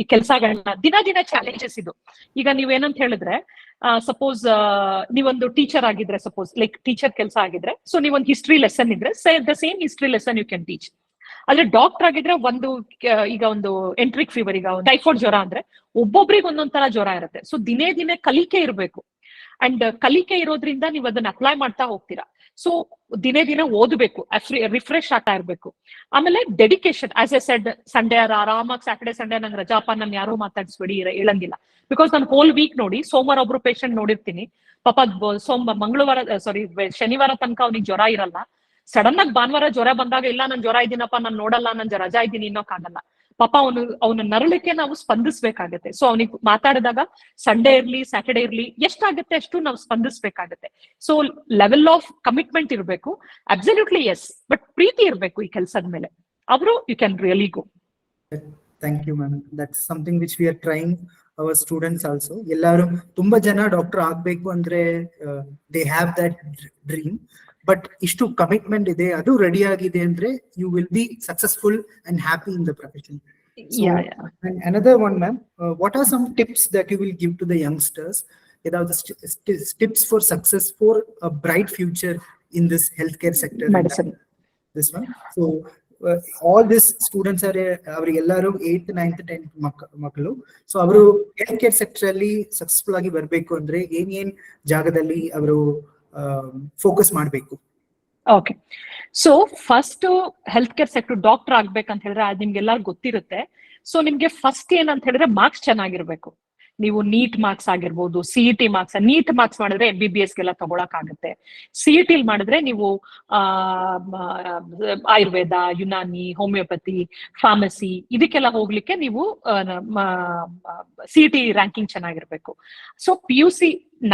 ಈ ಕೆಲಸಗಳನ್ನ ದಿನ ಚಾಲೆಂಜಸ್ ಇದು. ಈಗ ನೀವೇನಂತ ಹೇಳಿದ್ರೆ ಸಪೋಸ್ ನೀವೊಂದು ಟೀಚರ್ ಆಗಿದ್ರೆ, ಸಪೋಸ್ ಲೈಕ್ ಟೀಚರ್ ಕೆಲಸ ಆಗಿದ್ರೆ, ಸೊ ನೀವೊಂದು ಹಿಸ್ಟ್ರಿ ಲೆಸನ್ ಇದ್ರೆ the same history lesson you can teach. ಆದ್ರೆ ಡಾಕ್ಟರ್ ಆಗಿದ್ರೆ ಈಗ ಒಂದು ಎಂಟ್ರಿಕ್ ಫೀವರ್, ಈಗ ಟೈಫಾಯ್ಡ್ ಜ್ವರ ಅಂದ್ರೆ ಒಬ್ಬೊಬ್ರಿಗೆ ಒಂದೊಂದ್ ತರ ಜ್ವರ ಇರುತ್ತೆ. ಸೊ ದಿನೇ ಕಲಿಕೆ ಇರಬೇಕು. ಅಂಡ್ ಕಲಿಕೆ ಇರೋದ್ರಿಂದ ನೀವು ಅದನ್ನ ಅಪ್ಲೈ ಮಾಡ್ತಾ ಹೋಗ್ತೀರಾ. ಸೊ ದಿನೇ ಓದಬೇಕು, ರಿಫ್ರೆಶ್ ಆಗ್ತಾ ಇರ್ಬೇಕು. ಆಮೇಲೆ dedication, as A shed, Sunday ಆರಾಮಾಗಿ ಸ್ಯಾಟರ್ಡೆ ಸಂಡೇ ನಂಗೆ ರಜಾಪ, ನಾನು ಯಾರು ಮಾತಾಡಿಸ್ಬೇಡಿ ಹೇಳಂಗಿಲ್ಲ. ಬಿಕಾಸ್ ನಾನು ಹೋಲ್ ವೀಕ್ ನೋಡಿ ಸೋಮವಾರ ಒಬ್ರು ಪೇಷಂಟ್ ನೋಡಿರ್ತೀನಿ, ಪಾಪ ಶನಿವಾರ ತನಕ ಅವ್ನಿಗೆ ಜ್ವರ ಇರಲ್ಲ. ಸಡನ್ ಆಗಿ ಭಾನುವಾರ ಜ್ವರ ಬಂದಾಗ, ಇಲ್ಲ ನನ್ ಜ್ವರ ಇದ್ದೀನಪ್ಪ, ನಾನು ನೋಡಲ್ಲ, ನನ್ ರಜಾ ಇದ್ದೀನಿ ಇನ್ನೋಕ್ಕಾಗಲ್ಲ. ಪಾಪ ಅವನ ನರಳಿಕೆ ನಾವು ಸ್ಪಂದಿಸ್ಬೇಕಾಗತ್ತೆ. ಸೊ ಅವನಿಗೆ ಮಾತಾಡಿದಾಗ ಸಂಡೇ ಇರ್ಲಿ ಸ್ಯಾಟರ್ಡೇ ಇರ್ಲಿ ಎಷ್ಟಾಗುತ್ತೆ ಅಷ್ಟು ನಾವು ಸ್ಪಂದಿಸ್ಬೇಕಾಗತ್ತೆ. ಸೊ ಲೆವೆಲ್ ಆಫ್ ಕಮಿಟ್ಮೆಂಟ್ ಇರಬೇಕು. ಅಬ್ಸಲ್ಯೂಟ್ಲಿ ಎಸ್, ಬಟ್ ಪ್ರೀತಿ ಇರಬೇಕು ಈ ಕೆಲಸದ ಮೇಲೆ. ಅವರು you can really go. Thank you, ma'am. That's something which we are trying our students also. ಎಲ್ಲರೂ ತುಂಬಾ ಜನ ಡಾಕ್ಟರ್ ಆಗ್ಬೇಕು ಅಂದ್ರೆ they have that dream. But ಇಷ್ಟು ಕಮಿಟ್ಮೆಂಟ್ ಇದೆ, ಅದು ರೆಡಿ ಆಗಿದೆ ಅಂದ್ರೆ you will be successful and happy in the profession. So, and another one, ma'am, what are some tips that you will give to the youngsters about the tips for success for a bright future in this healthcare sector? Medicine. This one. So all these students are ಅವರಿಗೆಲ್ಲರೂ 8th 9th 10th ಮಕ್ಕಳು. So ಅವರು health care sector ಅಲ್ಲಿ successful ಆಗಿ ಬರ್ಬೇಕು ಅಂದ್ರೆ ಏನ್ ಜಾಗದಲ್ಲಿ ಅವರು focus ಮಾಡ್ಬೇಕು? Okay, so first health care sector doctor ಆಗ್ಬೇಕಂತ ಹೇಳಿದ್ರೆ ಅದು ನಿಮ್ಗೆಲ್ಲರಿಗೂ ಗೊತ್ತಿರುತ್ತೆ. ಸೊ ನಿಮ್ಗೆ ಫಸ್ಟ್ ಏನಂತ ಹೇಳಿದ್ರೆ ಮಾರ್ಕ್ಸ್ ಚೆನ್ನಾಗಿರ್ಬೇಕು. ನೀವು ನೀಟ್ ಮಾರ್ಕ್ಸ್ ಆಗಿರ್ಬೋದು, CET ಮಾರ್ಕ್ಸ್. ನೀಟ್ ಮಾರ್ಕ್ಸ್ ಮಾಡಿದ್ರೆ MBBS ಗೆಲ್ಲ ತಗೊಳಕ್ ಆಗುತ್ತೆ. CET ಮಾಡಿದ್ರೆ ನೀವು ಆಯುರ್ವೇದ, ಯುನಾನಿ, ಹೋಮಿಯೋಪತಿ, ಫಾರ್ಮಸಿ ಇದಕ್ಕೆಲ್ಲ ಹೋಗ್ಲಿಕ್ಕೆ ನೀವು CET ರ್ಯಾಂಕಿಂಗ್ ಚೆನ್ನಾಗಿರ್ಬೇಕು. So PUC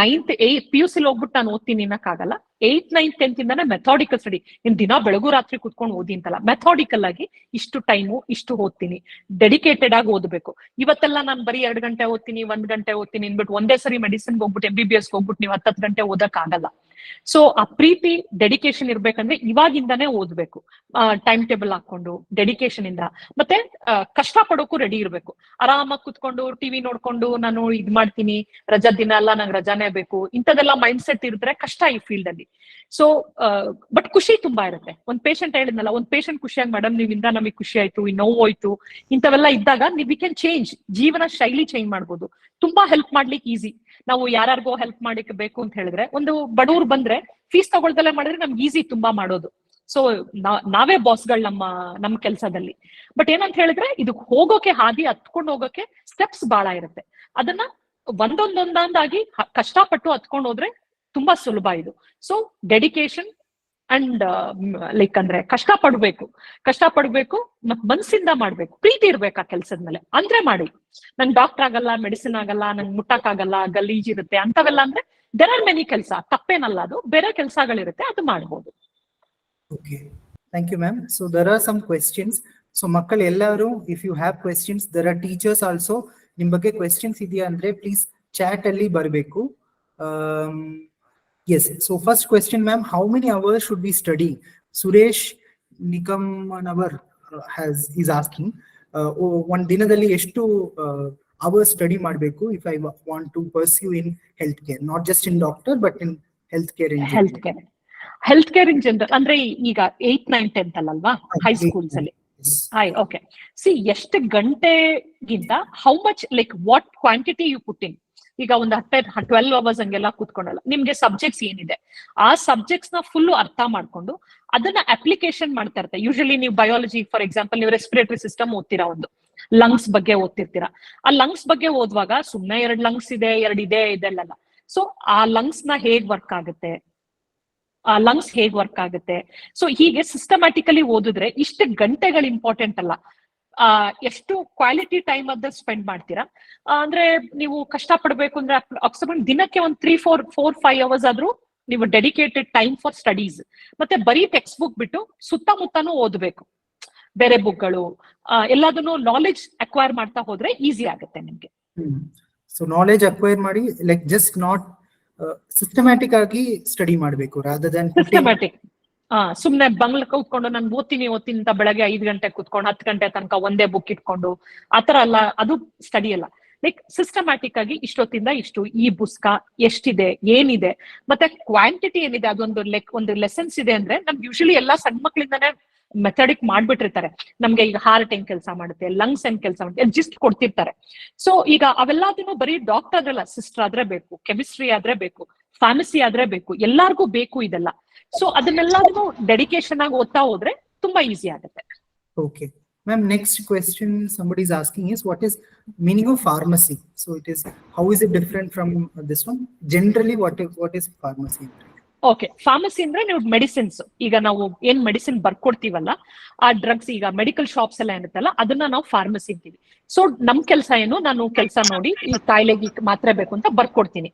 9th 8th PUC ಹೋಗ್ಬಿಟ್ಟು ನಾನು ಓದ್ತೀನಿ ಅನ್ನಕ್ಕಾಗಲ್ಲ. 8th 9th 10th ಇಂದಾನೆ ಮೆಥಾಡಿಕಲ್ ಸ್ಟಡಿ. ಇನ್ ದಿನ ಬೆಳಗು ರಾತ್ರಿ ಕುತ್ಕೊಂಡು ಓದಿ ಅಂತಲ್ಲ, ಮೆಥಾಡಿಕಲ್ ಆಗಿ ಇಷ್ಟು ಟೈಮು ಇಷ್ಟು ಓದ್ತೀನಿ, ಡೆಡಿಕೇಟೆಡ್ ಆಗಿ ಓದಬೇಕು. ಇವತ್ತೆಲ್ಲ ನಾನು ಬರೀ 2 ಗಂಟೆ ಓದ್ತೀನಿ, 1 ಗಂಟೆ ಓದ್ತೀನಿ ಅಂದ್ಬಿಟ್ಟು ಒಂದೇ ಸರಿ ಮೆಡಿಸಿನ್ ಹೋಗ್ಬಿಟ್ಟು MBBS ಹೋಗ್ಬಿಟ್ಟು ನೀವು 10 ಗಂಟೆ ಓದಕ್ ಆಗಲ್ಲ. ಸೊ ಆ ಪ್ರೀತಿ ಡೆಡಿಕೇಶನ್ ಇರ್ಬೇಕಂದ್ರೆ ಇವಾಗಿಂದಾನೇ ಓದ್ಬೇಕು, ಟೈಮ್ ಟೇಬಲ್ ಹಾಕೊಂಡು ಡೆಡಿಕೇಶನ್ ಇಂದ. ಮತ್ತೆ ಕಷ್ಟ ಪಡೋಕು ರೆಡಿ ಇರ್ಬೇಕು. ಆರಾಮಾಗಿ ಕುತ್ಕೊಂಡು ಟಿವಿ ನೋಡ್ಕೊಂಡು ನಾನು ಇದ್ ಮಾಡ್ತೀನಿ, ರಜಾ ದಿನ ಎಲ್ಲ ನಂಗೆ ರಜಾನೇ ಬೇಕು, ಇಂಥದೆಲ್ಲ ಮೈಂಡ್ ಸೆಟ್ ಇರಿದ್ರೆ ಕಷ್ಟ ಈ ಫೀಲ್ಡ್ ಅಲ್ಲಿ. ಸೊ ಬಟ್ ಖುಷಿ ತುಂಬಾ ಇರುತ್ತೆ. ಒಂದ್ ಪೇಷಂಟ್ ಹೇಳಿದ್ನಲ್ಲ, ಒಂದ್ ಪೇಷಂಟ್ ಖುಷಿಯಾಗಿ ಮೇಡಮ್ ನೀವಿಂದ ನಮಗೆ ಖುಷಿ ಆಯ್ತು, ಈ ನೋವು ಹೋಯ್ತು, ಇಂಥವೆಲ್ಲ ಇದ್ದಾಗ ವಿ ಕ್ಯಾನ್ ಚೇಂಜ್, ಜೀವನ ಶೈಲಿ ಚೇಂಜ್ ಮಾಡ್ಬೋದು. ತುಂಬಾ ಹೆಲ್ಪ್ ಮಾಡ್ಲಿಕ್ಕೆ ಈಸಿ. ನಾವು ಯಾರಿಗೋ ಹೆಲ್ಪ್ ಮಾಡಿಕ್ಕೆ ಬೇಕು ಅಂತ ಹೇಳಿದ್ರೆ, ಒಂದು ಬಡವ್ರು ಬಂದ್ರೆ ಫೀಸ್ ತಗೊಳ್ದಲ್ಲೇ ಮಾಡಿದ್ರೆ ನಮ್ಗೆ ಈಸಿ ತುಂಬಾ ಮಾಡೋದು. ಸೊ ನಾವೇ ಬಾಸ್ಗಳು ನಮ್ಮ ಕೆಲಸದಲ್ಲಿ. ಬಟ್ ಏನಂತ ಹೇಳಿದ್ರೆ ಇದಕ್ ಹೋಗೋಕೆ ಹಾದಿ ಹತ್ಕೊಂಡು ಹೋಗೋಕೆ ಸ್ಟೆಪ್ಸ್ ಬಹಳ ಇರುತ್ತೆ. ಅದನ್ನ ಒಂದೊಂದಾಗಿ ಕಷ್ಟಪಟ್ಟು ಹತ್ಕೊಂಡು ಹೋದ್ರೆ ತುಂಬಾ ಸುಲಭ ಇದು. ಸೊ ಡೆಡಿಕೇಶನ್ ಅಂಡ್ ಲೈಕ್ ಅಂದ್ರೆ ಕಷ್ಟ ಪಡ್ಬೇಕು ಮತ್ ಮನ್ಸಿಂದ ಮಾಡ್ಬೇಕು, ಪ್ರೀತಿ ಇರ್ಬೇಕು ಆ ಕೆಲ್ಸದ ಮೇಲೆ. ಅಂದ್ರೆ ಮಾಡಿ, ನಂಗೆ ಡಾಕ್ಟರ್ ಆಗಲ್ಲ, ಮೆಡಿಸಿನ್ ಆಗಲ್ಲ, ನಂಗೆ ಮುಟ್ಟಕ್ ಆಗಲ್ಲ, ಗಲೀಜ್ ಇರುತ್ತೆ ಅಂತವೆಲ್ಲ ಅಂದ್ರೆ ದೇರ್ ಆರ್ ಮೆನಿ ಕೆಲಸ, ತಪ್ಪೇನಲ್ಲ, ಅದು ಬೇರೆ ಕೆಲಸಗಳಿರುತ್ತೆ, ಅದು ಮಾಡ್ಬೋದು. Okay, thank you, ma'am. So there are some questions. So ಮಕ್ಕಳು ಎಲ್ಲರೂ, if you have questions, there are teachers also. ನಿಮ್ ಬಗ್ಗೆ questions ಇದೆಯಾ ಅಂದ್ರೆ please chat ಅಲ್ಲಿ ಬರಬೇಕು. Yes, so first question, ma'am, how many hours should we study? Suresh Nikamanawar is asking, one dinadalli eshtu hours study ಮಾಡಬೇಕು if I want to pursue in healthcare, not just in doctor but in healthcare in general. Healthcare in general ಅಂದ್ರೆ ಈಗ 8th 9th 10th ಅಲ್ವಾ, high schools ಅಲ್ಲಿ. Okay, see ಎಷ್ಟು ಗಂಟೆಗಿಂತ how much like what quantity you put in. ಈಗ ಒಂದು 12 hours ಹಂಗೆಲ್ಲ ಕೂತ್ಕೊಂಡಲ್ಲ, ನಿಮ್ಗೆ ಸಬ್ಜೆಕ್ಟ್ಸ್ ಏನಿದೆ ಆ ಸಬ್ಜೆಕ್ಟ್ಸ್ ನ ಫುಲ್ ಅರ್ಥ ಮಾಡ್ಕೊಂಡು ಅದನ್ನ ಅಪ್ಲಿಕೇಶನ್ ಮಾಡ್ತಾ ಇರ್ತಾರೆ. ಯೂಶಲಿ ನೀವು ಬಯಾಲಜಿ ಫಾರ್ ಎಕ್ಸಾಂಪಲ್, ನೀವು ರೆಸ್ಪಿರೇಟರಿ ಸಿಸ್ಟಮ್ ಓದ್ತೀರಾ, ಒಂದು ಲಂಗ್ಸ್ ಬಗ್ಗೆ ಓದ್ತಿರ್ತೀರಾ. ಆ ಲಂಗ್ಸ್ ಬಗ್ಗೆ ಓದುವಾಗ ಸುಮ್ನೆ 2 ಲಂಗ್ಸ್ ಇದೆ, 2 ಇದೆಲ್ಲ. ಸೊ ಆ ಲಂಗ್ಸ್ ನ ಹೇಗ್ ವರ್ಕ್ ಆಗುತ್ತೆ, ಸೊ ಹೀಗೆ ಸಿಸ್ಟಮ್ಯಾಟಿಕಲಿ ಓದಿದ್ರೆ ಇಷ್ಟು ಗಂಟೆಗಳು ಇಂಪಾರ್ಟೆಂಟ್ ಅಲ್ಲ. ಎಷ್ಟು ಕ್ವಾಲಿಟಿ ಟೈಮ್ ಅದ ಸ್ಪೆಂಡ್ ಮಾಡ್ತೀರಾ. ಅಂದ್ರೆ ನೀವು ಕಷ್ಟ ಪಡ್ಬೇಕು ಅಂದ್ರೆ ಅಪ್ಸಮೆಂಟ್ ದಿನಕ್ಕೆ ಒಂದು 3-4-5 ಅವರ್ಸ್ ಆದ್ರೂ ನೀವು ಡೆಡಿಕೇಟೆಡ್ ಟೈಮ್ ಫಾರ್ ಸ್ಟಡೀಸ್. ಮತ್ತೆ ಬರೀ ಟೆಕ್ಸ್ಟ್ ಬುಕ್ ಬಿಟ್ಟು ಸುತ್ತಮುತ್ತನೂ ಓದ್ಬೇಕು, ಬೇರೆ ಬುಕ್ಗಳು, ಎಲ್ಲದನ್ನು ನಾಲೆಜ್ ಅಕ್ವೈರ್ ಮಾಡ್ತಾ ಹೋದ್ರೆ ಈಸಿ ಆಗುತ್ತೆ ನಿಮ್ಗೆ. ಸೊ ನಾಲೆಜ್ ಅಕ್ವೈರ್ ಮಾಡಿ, ಲೈಕ್ ಜಸ್ಟ್ ನಾಟ್ ಸಿಸ್ಟಮ್ಯಾಟಿಕ್ ಆಗಿ ಸ್ಟಡಿ ಮಾಡಬೇಕು, ರಾದರ್ ದನ್ ಸಿಸ್ಟಮ್ಯಾಟಿಕ್. ಸುಮ್ನೆ ಬಂಗ್ಲ ಕೂತ್ಕೊಂಡು ನಾನು ಓದ್ತೀನಿ ಅಂತ ಬೆಳಗ್ಗೆ 5 ಗಂಟೆ ಕೂತ್ಕೊಂಡು 10 ಗಂಟೆ ತನಕ ಒಂದೇ ಬುಕ್ ಇಟ್ಕೊಂಡು ಆತರ ಅಲ್ಲ, ಅದು ಸ್ಟಡಿ ಅಲ್ಲ. ಲೈಕ್ ಸಿಸ್ಟಮ್ಯಾಟಿಕ್ ಆಗಿ ಇಷ್ಟೊತ್ತಿಂದ ಇಷ್ಟು ಈ ಪುಸ್ತಕ ಎಷ್ಟಿದೆ, ಏನಿದೆ, ಮತ್ತೆ ಕ್ವಾಂಟಿಟಿ ಏನಿದೆ, ಅದೊಂದು ಒಂದು ಲೆಸನ್ಸ್ ಇದೆ ಅಂದ್ರೆ ನಮ್ಗೆ ಯೂಶಲಿ ಎಲ್ಲಾ ಸಣ್ಣ ಮಕ್ಳಿಂದಾನೇ ಮೆಥಡಿಕ್ ಮಾಡ್ಬಿಟ್ಟಿರ್ತಾರೆ. ನಮ್ಗೆ ಈಗ ಹಾರ್ಟ್ ಹೆಂಗ್ ಕೆಲಸ ಮಾಡುತ್ತೆ, ಲಂಗ್ಸ್ ಹೆಂಗ್ ಕೆಲಸ ಮಾಡುತ್ತೆ, ಜಿಸ್ಟ್ ಕೊಡ್ತಿರ್ತಾರೆ. ಸೊ ಈಗ ಅವೆಲ್ಲದನ್ನು ಬರೀ ಡಾಕ್ಟರ್ ಆದ್ರಲ್ಲ, ಸಿಸ್ಟರ್ ಆದ್ರೆ ಬೇಕು, ಕೆಮಿಸ್ಟ್ರಿ ಆದ್ರೆ ಬೇಕು, ಫಾರ್ಮಸಿ ಆದ್ರೆ ಬೇಕು, ಎಲ್ಲಾರ್ಗೂ ಬೇಕು ಇದೆಲ್ಲ. ಸೊ ಅದನ್ನೆಲ್ಲದನ್ನು ಡೆಡಿಕೇಶನ್ ಆಗಿ ಓದ್ತಾ ಹೋದ್ರೆ ತುಂಬಾ ಈಸಿ ಆಗುತ್ತೆ. Okay. Ma'am, next question somebody is asking is, what is meaning of pharmacy? So it is, how is it different from this one? Generally, what is pharmacy? Okay, pharmacy ಅಂದ್ರೆ ನೀವು medicines, ಈಗ ನಾವು ಏನ್ medicine ಬರ್ಕೊಡ್ತೀವಲ್ಲ ಆ drugs, ಈಗ medical shops ಎಲ್ಲ ಇರುತ್ತಲ್ಲ ಅದನ್ನ ನಾವು ಫಾರ್ಮಸಿ ಅಂತೀವಿ. ಸೊ ನಮ್ ಕೆಲಸ ಏನು, ನಾನು ಕೆಲಸ ನೋಡಿ ಈ ಕಾಯಿಲೆಗೆ ಮಾತ್ರೆ ಬೇಕು ಅಂತ ಬರ್ಕೊಡ್ತೀನಿ.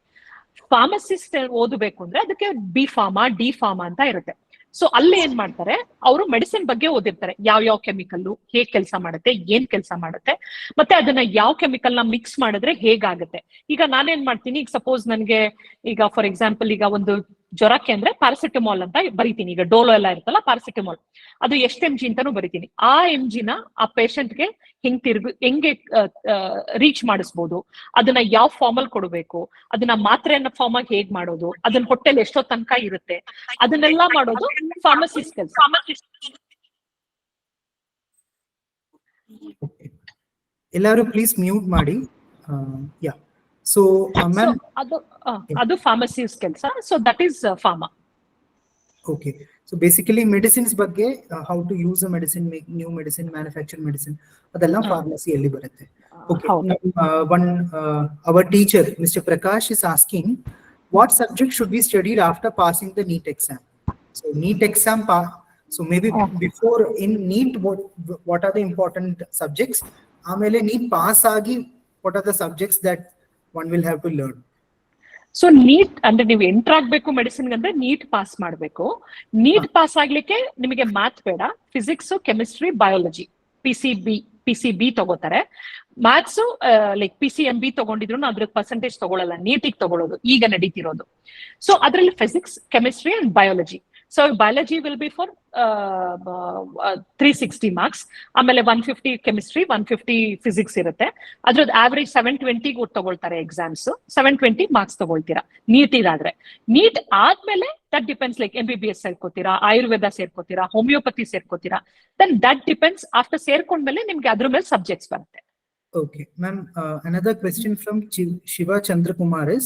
ಫಾರ್ಮಸಿಸ್ಟ್ ಓದಬೇಕು ಅಂದ್ರೆ ಅದಕ್ಕೆ ಬಿ ಫಾರ್ಮಾ, ಡಿ ಫಾರ್ಮಾ ಅಂತ ಇರುತ್ತೆ. ಸೊ ಅಲ್ಲಿ ಏನ್ ಮಾಡ್ತಾರೆ, ಅವರು ಮೆಡಿಸಿನ್ ಬಗ್ಗೆ ಓದಿರ್ತಾರೆ, ಯಾವ ಕೆಮಿಕಲ್ ಹೇಗ್ ಕೆಲಸ ಮಾಡುತ್ತೆ, ಏನ್ ಕೆಲಸ ಮಾಡುತ್ತೆ, ಮತ್ತೆ ಅದನ್ನ ಯಾವ ಕೆಮಿಕಲ್ ನ ಮಿಕ್ಸ್ ಮಾಡಿದ್ರೆ ಹೇಗಾಗುತ್ತೆ. ಈಗ ನಾನೇನ್ ಮಾಡ್ತೀನಿ, ಈಗ ಸಪೋಸ್ ನನ್ಗೆ ಈಗ ಫಾರ್ ಎಕ್ಸಾಂಪಲ್ ಈಗ ಒಂದು ಜ್ವರಕ್ಕೆ ಅಂದ್ರೆ ಪ್ಯಾರಾಸಿಟಮಾಲ್ ಅಂತ ಬರಿತೀನಿ. ಈಗ ಡೋಲೋ ಎಲ್ಲ ಇರುತ್ತಲ್ಲ ಪ್ಯಾರಾಸಿಟಮಾಲ್, ಅದು ಎಷ್ಟು mg ಅಂತಾನು ಬರಿತೀನಿ. ಆ mg ಆ ಪೇಷಂಟ್ಗೆ ಹೆಂಗೆ ರೀಚ್ ಮಾಡಿಸ್ಬೋದು, ಅದನ್ನ ಯಾವ ಫಾರ್ಮ್ ಅಲ್ಲಿ ಕೊಡಬೇಕು, ಅದನ್ನ ಮಾತ್ರೆಯನ್ನ ಫಾರ್ಮ್ ಆಗಿ ಹೇಗ್ ಮಾಡೋದು, ಅದನ್ನ ಹೊಟ್ಟೆಲ್ ಎಷ್ಟೋ ತನಕ ಇರುತ್ತೆ, ಅದನ್ನೆಲ್ಲ ಮಾಡೋದು ಫಾರ್ಮಸಿಸ್ಟ್ ಕೆಲಸ. ಎಲ್ಲರೂ ಪ್ಲೀಸ್ ಮ್ಯೂಟ್ ಮಾಡಿ. ಯಾ, ಸೊ ಮ್ಯಾಮ್ ಅದು ಫಾರ್ಮಸಿಸ್ಟ್ ಕೆಲಸ. So that is pharma. Okay, so basically medicines ಬಗ್ಗೆ, how to use a medicine, make new medicine, manufacture medicine, adella pharmacy alli barutte. Okay, our teacher Mr. Prakash is asking, what subject should be studied after passing the NEET exam? So NEET exam, so maybe before in NEET, what are the important subjects? Amele NEET pass agi, what are the subjects that one will have to learn? So NEET ಅಂದ್ರೆ ನೀವು enter ಆಗ್ಬೇಕು medicine ಅಂದ್ರೆ NEET pass ಮಾಡ್ಬೇಕು. NEET pass ಆಗ್ಲಿಕ್ಕೆ ನಿಮಗೆ math ಬೇಡ, physics, chemistry, biology, ಪಿ.ಸಿ.ಬಿ ತಗೋತಾರೆ. Maths like PCMB ತಗೊಂಡಿದ್ರು ಅದ್ರ ಪರ್ಸೆಂಟೇಜ್ ತಗೊಳ್ಳಲ್ಲ, ನೀಟಿಗೆ ತಗೊಳ್ಳೋದು ಈಗ ನಡೀತಿರೋದು. ಸೊ ಅದ್ರಲ್ಲಿ physics, chemistry and biology. So biology will be for 360 marks. ಆಮೇಲೆ 150 ಕೆಮಿಸ್ಟ್ರಿ, 150 ಫಿಸಿಕ್ಸ್ ಇರುತ್ತೆ. ಅದ್ರದ್ದು ಆವರೇಜ್ 720 ತಗೊಳ್ತಾರೆ ಎಕ್ಸಾಮ್ಸ್. 720 ಮಾರ್ಕ್ಸ್ ತಗೊಳ್ತೀರಾ ನೀಟ್ ಇದಾದ್ರೆ. ನೀಟ್ ಆದ್ಮೇಲೆ ದಟ್ ಡಿಪೆಂಡ್ಸ್, ಲೈಕ್ MBBS ಸೇರ್ಕೋತೀರಾ, ಆಯುರ್ವೇದ ಸೇರ್ಕೋತೀರಾ, ಹೋಮಿಯೋಪತಿ ಸೇರ್ಕೋತೀರಾ, ದೆನ್ ದಟ್ ಡಿಪೆಂಡ್ಸ್. ಆಫ್ಟರ್ ಸೇರ್ಕೊಂಡ್ಮೇಲೆ ನಿಮ್ಗೆ ಅದ್ರ ಮೇಲೆ ಸಬ್ಜೆಕ್ಟ್ಸ್ ಬರುತ್ತೆ. Okay, ma'am, another question from Shiva Chandrakumar is,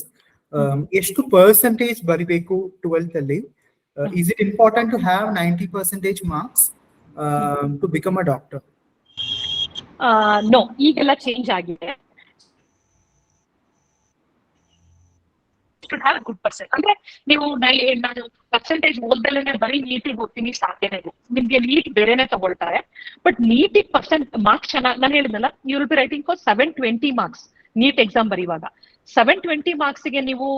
ಎಷ್ಟು percentage ಬರಿಬೇಕು 12th ಅಲ್ಲಿ? Is it important to have 90% marks to become a doctor? No, ಈಗೆಲ್ಲ ಚೇಂಜ್ ಆಗಿದೆ. should have good percent. ಅಂದ್ರೆ ನೀವು ನಾನು ಪರ್ಸೆಂಟೇಜ್ ಓದ್ದಲೇನೆ ಬರೀ ನೀಟಿಗೆ ಹೋಗ್ತೀನಿ ಸಾಧ್ಯನೇ ಇಲ್ಲ. ನಿಮ್ಗೆ ನೀಟ್ ಬೇರೆನೆ ತಗೊಳ್ತಾರೆ. ಬಟ್ ನೀಟಿಗೆ ಮಾರ್ಕ್ಸ್ ಚೆನ್ನಾಗಿ, ನಾನು ಹೇಳಿದ್ನಲ್ಲ, you will be writing for 720 marks NEET exam ಬರೆಯುವಾಗ. 720 ಮಾರ್ಕ್ಸ್ಗೆ ನೀವು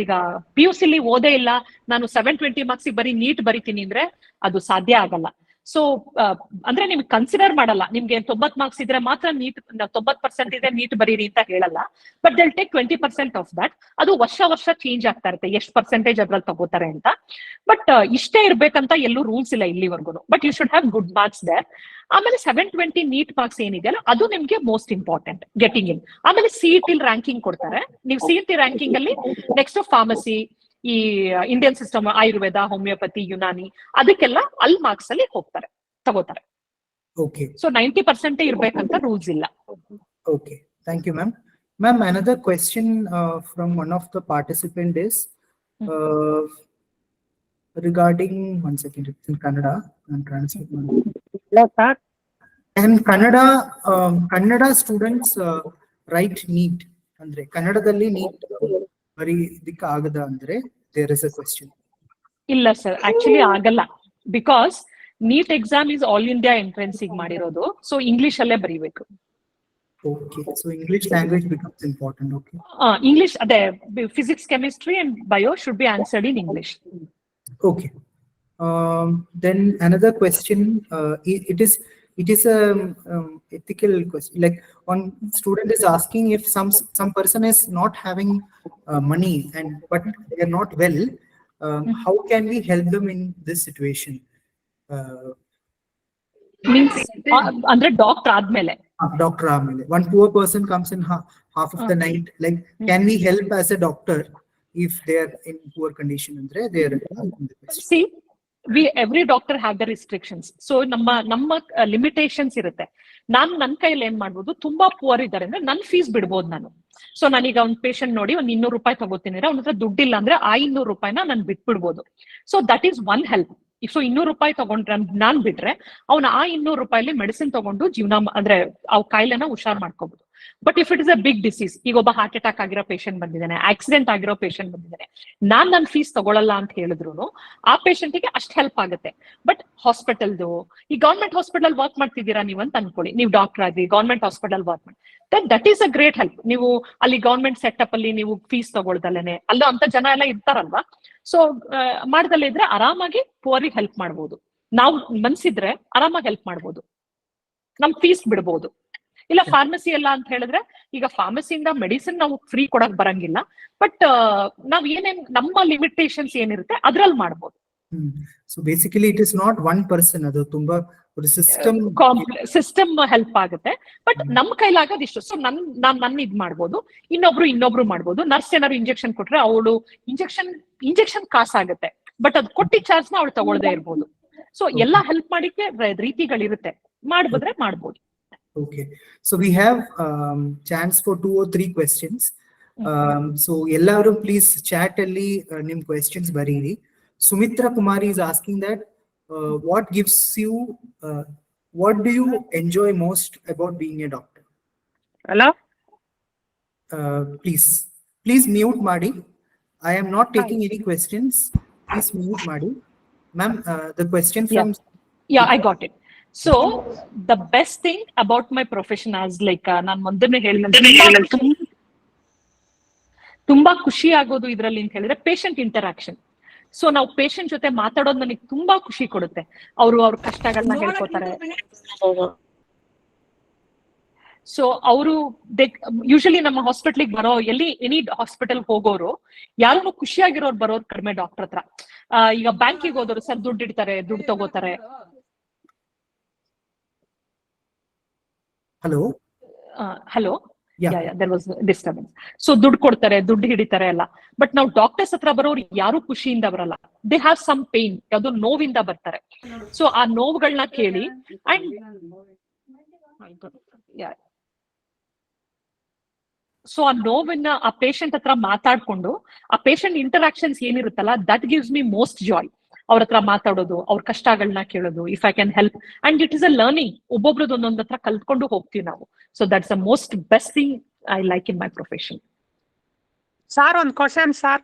ಈಗ PUC ಓದೇ ಇಲ್ಲ, ನಾನು 720 ಮಾರ್ಕ್ಸ್ ಬರೀ ನೀಟ್ ಬರಿತೀನಿ ಅಂದ್ರೆ ಅದು ಸಾಧ್ಯ ಆಗಲ್ಲ. ಸೊ ಅಂದ್ರೆ ನಿಮ್ಗೆ ಕನ್ಸಿಡರ್ ಮಾಡಲ್ಲ, ನಿಮ್ಗೆ 90 ಮಾರ್ಕ್ಸ್ ಇದ್ರೆ ಮಾತ್ರ ನೀಟ್ 90% ಇದೆ ನೀಟ್ ಬರೀರಿ ಅಂತ ಹೇಳಲ್ಲ. But they'll take 20% of that. ಅದು ವರ್ಷ ಚೇಂಜ್ ಆಗ್ತಾ ಇರುತ್ತೆ ಎಷ್ಟು ಪರ್ಸೆಂಟೇಜ್ ಅದ್ರಲ್ಲಿ ತಗೋತಾರೆ ಅಂತ. ಬಟ್ ಇಷ್ಟೇ ಇರ್ಬೇಕಂತ ಎಲ್ಲೂ ರೂಲ್ಸ್ ಇಲ್ಲ ಇಲ್ಲಿವರೆಗೂ. But you should have good marks there. ಆಮೇಲೆ 720 ನೀಟ್ ಮಾರ್ಕ್ಸ್ ಏನಿದೆಯಲ್ಲ ಅದು ನಿಮ್ಗೆ ಮೋಸ್ಟ್ ಇಂಪಾರ್ಟೆಂಟ್ ಗೆಟಿಂಗ್ ಇನ್. ಆಮೇಲೆ CET ರ್ಯಾಂಕಿಂಗ್ ಕೊಡ್ತಾರೆ. ನೀವು CET ರ್ಯಾಂಕಿಂಗ್ ಅಲ್ಲಿ ನೆಕ್ಸ್ಟ್ ಫಾರ್ಮಸಿ, ಈ Indian system, Ayurveda, homeopathy, Unani, ಅದಕ್ಕೆಲ್ಲ ಅಲ್ಲಿ ಮಾರ್ಕ್ಸ್ ಅಲ್ಲಿ ತಗೋತಾರೆ. Okay, ಸೊ 90% ಇರ್ಬೇಕಂತ ರೂಲ್ಸ್ ಇಲ್ಲ. Okay, thank you, ma'am. Ma'am, another question from one of the participant is regarding, one second, it's in Kannada, I'm translating. And Kannada students write NEET andre Kannadadalli NEET ಬರೀದಿಕ್ಕೆ ಆಗದ ಅಂದ್ರೆ there is a question. ಇಲ್ಲ sir, actually ಆಗಲ್ಲ. Because NEET exam is all India entrance ಮಾಡಿರೋದು, so English ಅಲ್ಲೇ ಬರೀಬೇಕು. Okay, so English language becomes important. Okay. English, the physics, chemistry, and bio should be answered in English. Okay. Then another question. It is a ethical question. Like one student is asking if some person is not having money but they are not well. How can we help them in this situation? Means andre doctor admele. Doctor admele. One poor person comes in half of the night. Like, can we help as a doctor if they are in poor condition? Andre they are. See, every doctor have the restrictions. So ನಮ್ಮ limitations ಇರುತ್ತೆ. ನಾನು ನನ್ನ ಕೈಯಲ್ಲಿ ಏನ್ ಮಾಡ್ಬೋದು, ತುಂಬಾ poor ಇದ್ದಾರೆ ಅಂದ್ರೆ ನನ್ನ ಫೀಸ್ ಬಿಡ್ಬೋದು ನಾನು. ಸೊ ನಾನೀಗ ಒಂದು ಪೇಷಂಟ್ ನೋಡಿ ಒಂದು 200 ರೂಪಾಯಿ ತಗೋತೀನಿ ಅಂದ್ರೆ ಅವ್ನ ಹತ್ರ ದುಡ್ಡಿಲ್ಲ ಅಂದ್ರೆ ಆ 200 ರೂಪಾಯಿನ ನಾನು ಬಿಟ್ಬಿಡ್ಬೋದು. So that is one help. So 200 ರೂಪಾಯಿ ತಗೊಂಡ್ರೆ ನಾನ್ ಬಿಟ್ರೆ ಅವ್ನ ಆ 200 ರೂಪಾಯಿಲಿ ಮೆಡಿಸಿನ್ ತಗೊಂಡು ಜೀವನ ಅಂದ್ರೆ ಅವ್ ಕಾಯಿಲೆನ ಹುಷಾರ್ ಮಾಡ್ಕೋಬಹುದು. But if it is a big disease, ಈಗ ಒಬ್ಬ ಹಾರ್ಟ್ ಅಟ್ಯಾಕ್ ಆಗಿರೋ ಪೇಷಂಟ್ ಬಂದಿದ್ದಾನೆ, ಆಕ್ಸಿಡೆಂಟ್ ಆಗಿರೋ ಪೇಷಂಟ್ ಬಂದಿದ್ದಾನೆ, ನನ್ನ ಫೀಸ್ ತಗೊಳಲ್ಲ ಅಂತ ಹೇಳಿದ್ರು ಆ ಪೇಷಂಟ್ಗೆ ಅಷ್ಟು ಹೆಲ್ಪ್ ಆಗುತ್ತೆ. ಬಟ್ ಹಾಸ್ಪಿಟಲ್ದು, ಈ ಗೌರ್ಮೆಂಟ್ ಹಾಸ್ಪಿಟಲ್ ವರ್ಕ್ ಮಾಡ್ತಿದ್ದೀರಾ ನೀವು ಅಂತ ಅನ್ಕೊಳ್ಳಿ, ನೀವು ಡಾಕ್ಟರ್ ಆಗಿ ಗೌರ್ಮೆಂಟ್ ಹಾಸ್ಪಿಟಲ್ ವರ್ಕ್ ಮಾಡಿ, that is a great help. ನೀವು ಅಲ್ಲಿ ಗೌರ್ಮೆಂಟ್ ಸೆಟಪ್ ಅಲ್ಲಿ ನೀವು ಫೀಸ್ ತಗೊಳ್ದಲ್ಲೇನೆ ಅಲ್ಲೋ ಅಂತ ಜನ ಎಲ್ಲ ಇರ್ತಾರಲ್ವಾ, ಸೊ ಮಾಡ್ದಲ್ಲೇ ಇದ್ರೆ ಆರಾಮಾಗಿ ಪುವರಿಗೆ ಹೆಲ್ಪ್ ಮಾಡ್ಬೋದು. ನಾವು ಮನ್ಸಿದ್ರೆ ಆರಾಮಾಗಿ ಹೆಲ್ಪ್ ಮಾಡ್ಬೋದು, ನಮ್ ಫೀಸ್ ಬಿಡ್ಬೋದು. ಇಲ್ಲ ಫಾರ್ಮಸಿ ಎಲ್ಲ ಅಂತ ಹೇಳಿದ್ರೆ, ಈಗ ಫಾರ್ಮಸಿಯಿಂದ ಮೆಡಿಸಿನ್ ನಾವು ಫ್ರೀ ಕೊಡಕ್ ಬರಂಗಿಲ್ಲ, ಬಟ್ ನಾವ್ ಏನೇನ್ ನಮ್ಮ ಲಿಮಿಟೇಷನ್ಸ್ ಏನಿರುತ್ತೆ ಅದ್ರಲ್ಲಿ ಮಾಡ್ಬೋದು. So basically it is not one person, ಅದು ತುಂಬಾ ಸಿಸ್ಟಮ್ ಹೆಲ್ಪ್ ಆಗುತ್ತೆ. ಬಟ್ ನಮ್ ಕೈಲಾಗದ್ ಇಷ್ಟು. ಸೊ ನನ್ನ ಇದ್ ಮಾಡ್ಬೋದು, ಇನ್ನೊಬ್ರು ಮಾಡ್ಬೋದು. ನರ್ಸ್ ಏನಾದ್ರು ಇಂಜೆಕ್ಷನ್ ಕೊಟ್ರೆ ಅವಳು ಇಂಜೆಕ್ಷನ್ ಕಾಸಾಗುತ್ತೆ, ಬಟ್ ಅದ್ ಕೊಟ್ಟಿ ಚಾರ್ಜ್ ನ ಅವಳು ತಗೊಳ್ದೇ ಇರ್ಬೋದು. ಸೊ ಎಲ್ಲಾ ಹೆಲ್ಪ್ ಮಾಡಿಕ್ಕೆ ರೀತಿಗಳಿರುತ್ತೆ, ಮಾಡ್ಬೋದ್ರೆ ಮಾಡ್ಬೋದು. Okay, so we have chance for 2 or 3 questions. So ellaru please chat alli nim questions bariri. Sumitra Kumari is asking that what gives you what do you enjoy most about being a doctor? Hello? Please mute Madi. I am not taking any questions. Please mute Madi. Ma'am, the question from yeah, I got it. So the best thing about my profession as like ನಾನು ಮೊದಲನೇ ಹೇಳಿದ ತುಂಬಾ ಖುಷಿ ಆಗೋದು ಇದ್ರಲ್ಲಿ ಅಂತ ಹೇಳಿದ್ರೆ patient interaction. So ನಾವು ಪೇಷಂಟ್ ಜೊತೆ ಮಾತಾಡೋದು ನನಗೆ ತುಂಬಾ ಖುಷಿ ಕೊಡುತ್ತೆ. ಅವ್ರ ಕಷ್ಟಗಳನ್ನ ಹೇಳ್ಕೊತಾರೆ. ಸೊ ಅವರು ಯೂಶಲಿ ನಮ್ಮ ಹಾಸ್ಪಿಟ್ಲಿಗೆ ಬರೋ ಎನಿ ಹಾಸ್ಪಿಟಲ್ ಹೋಗೋರು ಯಾರು ಖುಷಿಯಾಗಿರೋರು ಬರೋರು ಕಡಿಮೆ ಡಾಕ್ಟರ್ ಹತ್ರ. ಈಗ ಬ್ಯಾಂಕಿಗೆ ಹೋದವರು ಸರ್ ದುಡ್ಡು ಇಡ್ತಾರೆ, ದುಡ್ಡು ತಗೋತಾರೆ. Hello. Yeah, there was disturbance. So ದುಡ್ಡು ಕೊಡ್ತಾರೆ, ದುಡ್ಡು ಹಿಡಿತಾರೆ ಎಲ್ಲ. ಬಟ್ ನಾವು ಡಾಕ್ಟರ್ಸ್ ಹತ್ರ ಬರೋರು ಯಾರು ಖುಷಿಯಿಂದ ಬರಲ್ಲ. ದೇ ಹ್ಯಾವ್ ಸಮ್ ಪೇನ್, ಯಾವ್ದೋ ನೋವಿಂದ ಬರ್ತಾರೆ. ಸೊ ಆ ನೋವುಗಳನ್ನ ಕೇಳಿ ಅಂಡ್ ಸೊ ಆ ನೋವನ್ನ ಆ ಪೇಷಂಟ್ ಹತ್ರ ಮಾತಾಡ್ಕೊಂಡು ಆ ಪೇಷಂಟ್ ಇಂಟರಾಕ್ಷನ್ಸ್ ಏನಿರುತ್ತಲ್ಲ, that gives me most joy. ಅವ್ರ ಹತ್ರ ಮಾತಾಡೋದು, ಅವ್ರ ಕಷ್ಟಗಳನ್ನ ಕೇಳೋದು, if I can help. And it is a learning, ಒಬ್ಬೊಬ್ರದ್ದು ಒಂದೊಂದ್ ಹತ್ರ ಕಲ್ತ್ಕೊಂಡು ಹೋಗ್ತೀವಿ ನಾವು. So that's the most best thing I like in my profession. Sir, one question, sir.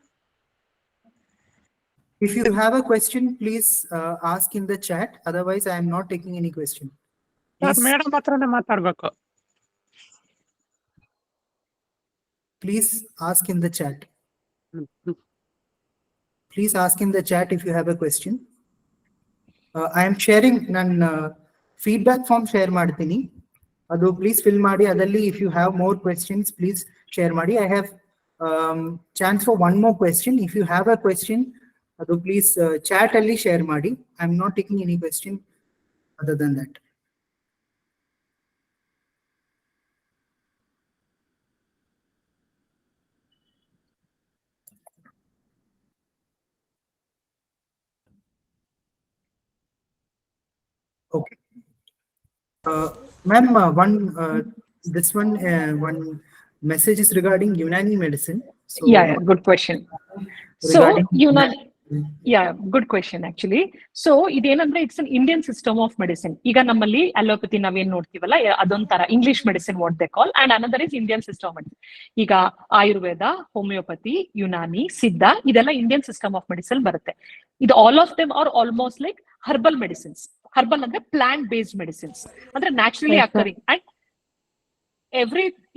If you have a question, please ask in the chat. Otherwise, I am not taking any question. Madam ಹತ್ರನೇ ಮಾತಾಡ್ಬೇಕು. Please ask in the chat. Please ask in the chat if you have a question. I am sharing ನನ್ನ feedback form share ಮಾಡ್ತೀನಿ, ಅದು please fill ಮಾಡಿ. ಅದರಲ್ಲಿ if you have more questions, please share ಮಾಡಿ. I have chance for one more question. If you have a question, ಅದು please chat ಅಲ್ಲಿ share ಮಾಡಿ. I am not taking any question other than that. Okay. Ma'am, one message is regarding Unani medicine. So, yeah, good question. So good question actually. So idenandre it's an Indian system of medicine. Iga nammalli allopathy naven ನೋಡ್ತೀವಲ್ಲ, ಅದೊಂತರ English medicine what they call, and another is Indian system of medicine. ಈಗ Ayurveda, homeopathy, Unani, ಸಿದ್ಧ, ಇದೆಲ್ಲ Indian system of medicine ಬರುತ್ತೆ. ಇದು all of them are almost like herbal medicines. Herbal ಅಂದ್ರೆ plant based medicines ಅಂದ್ರೆ naturally occurring and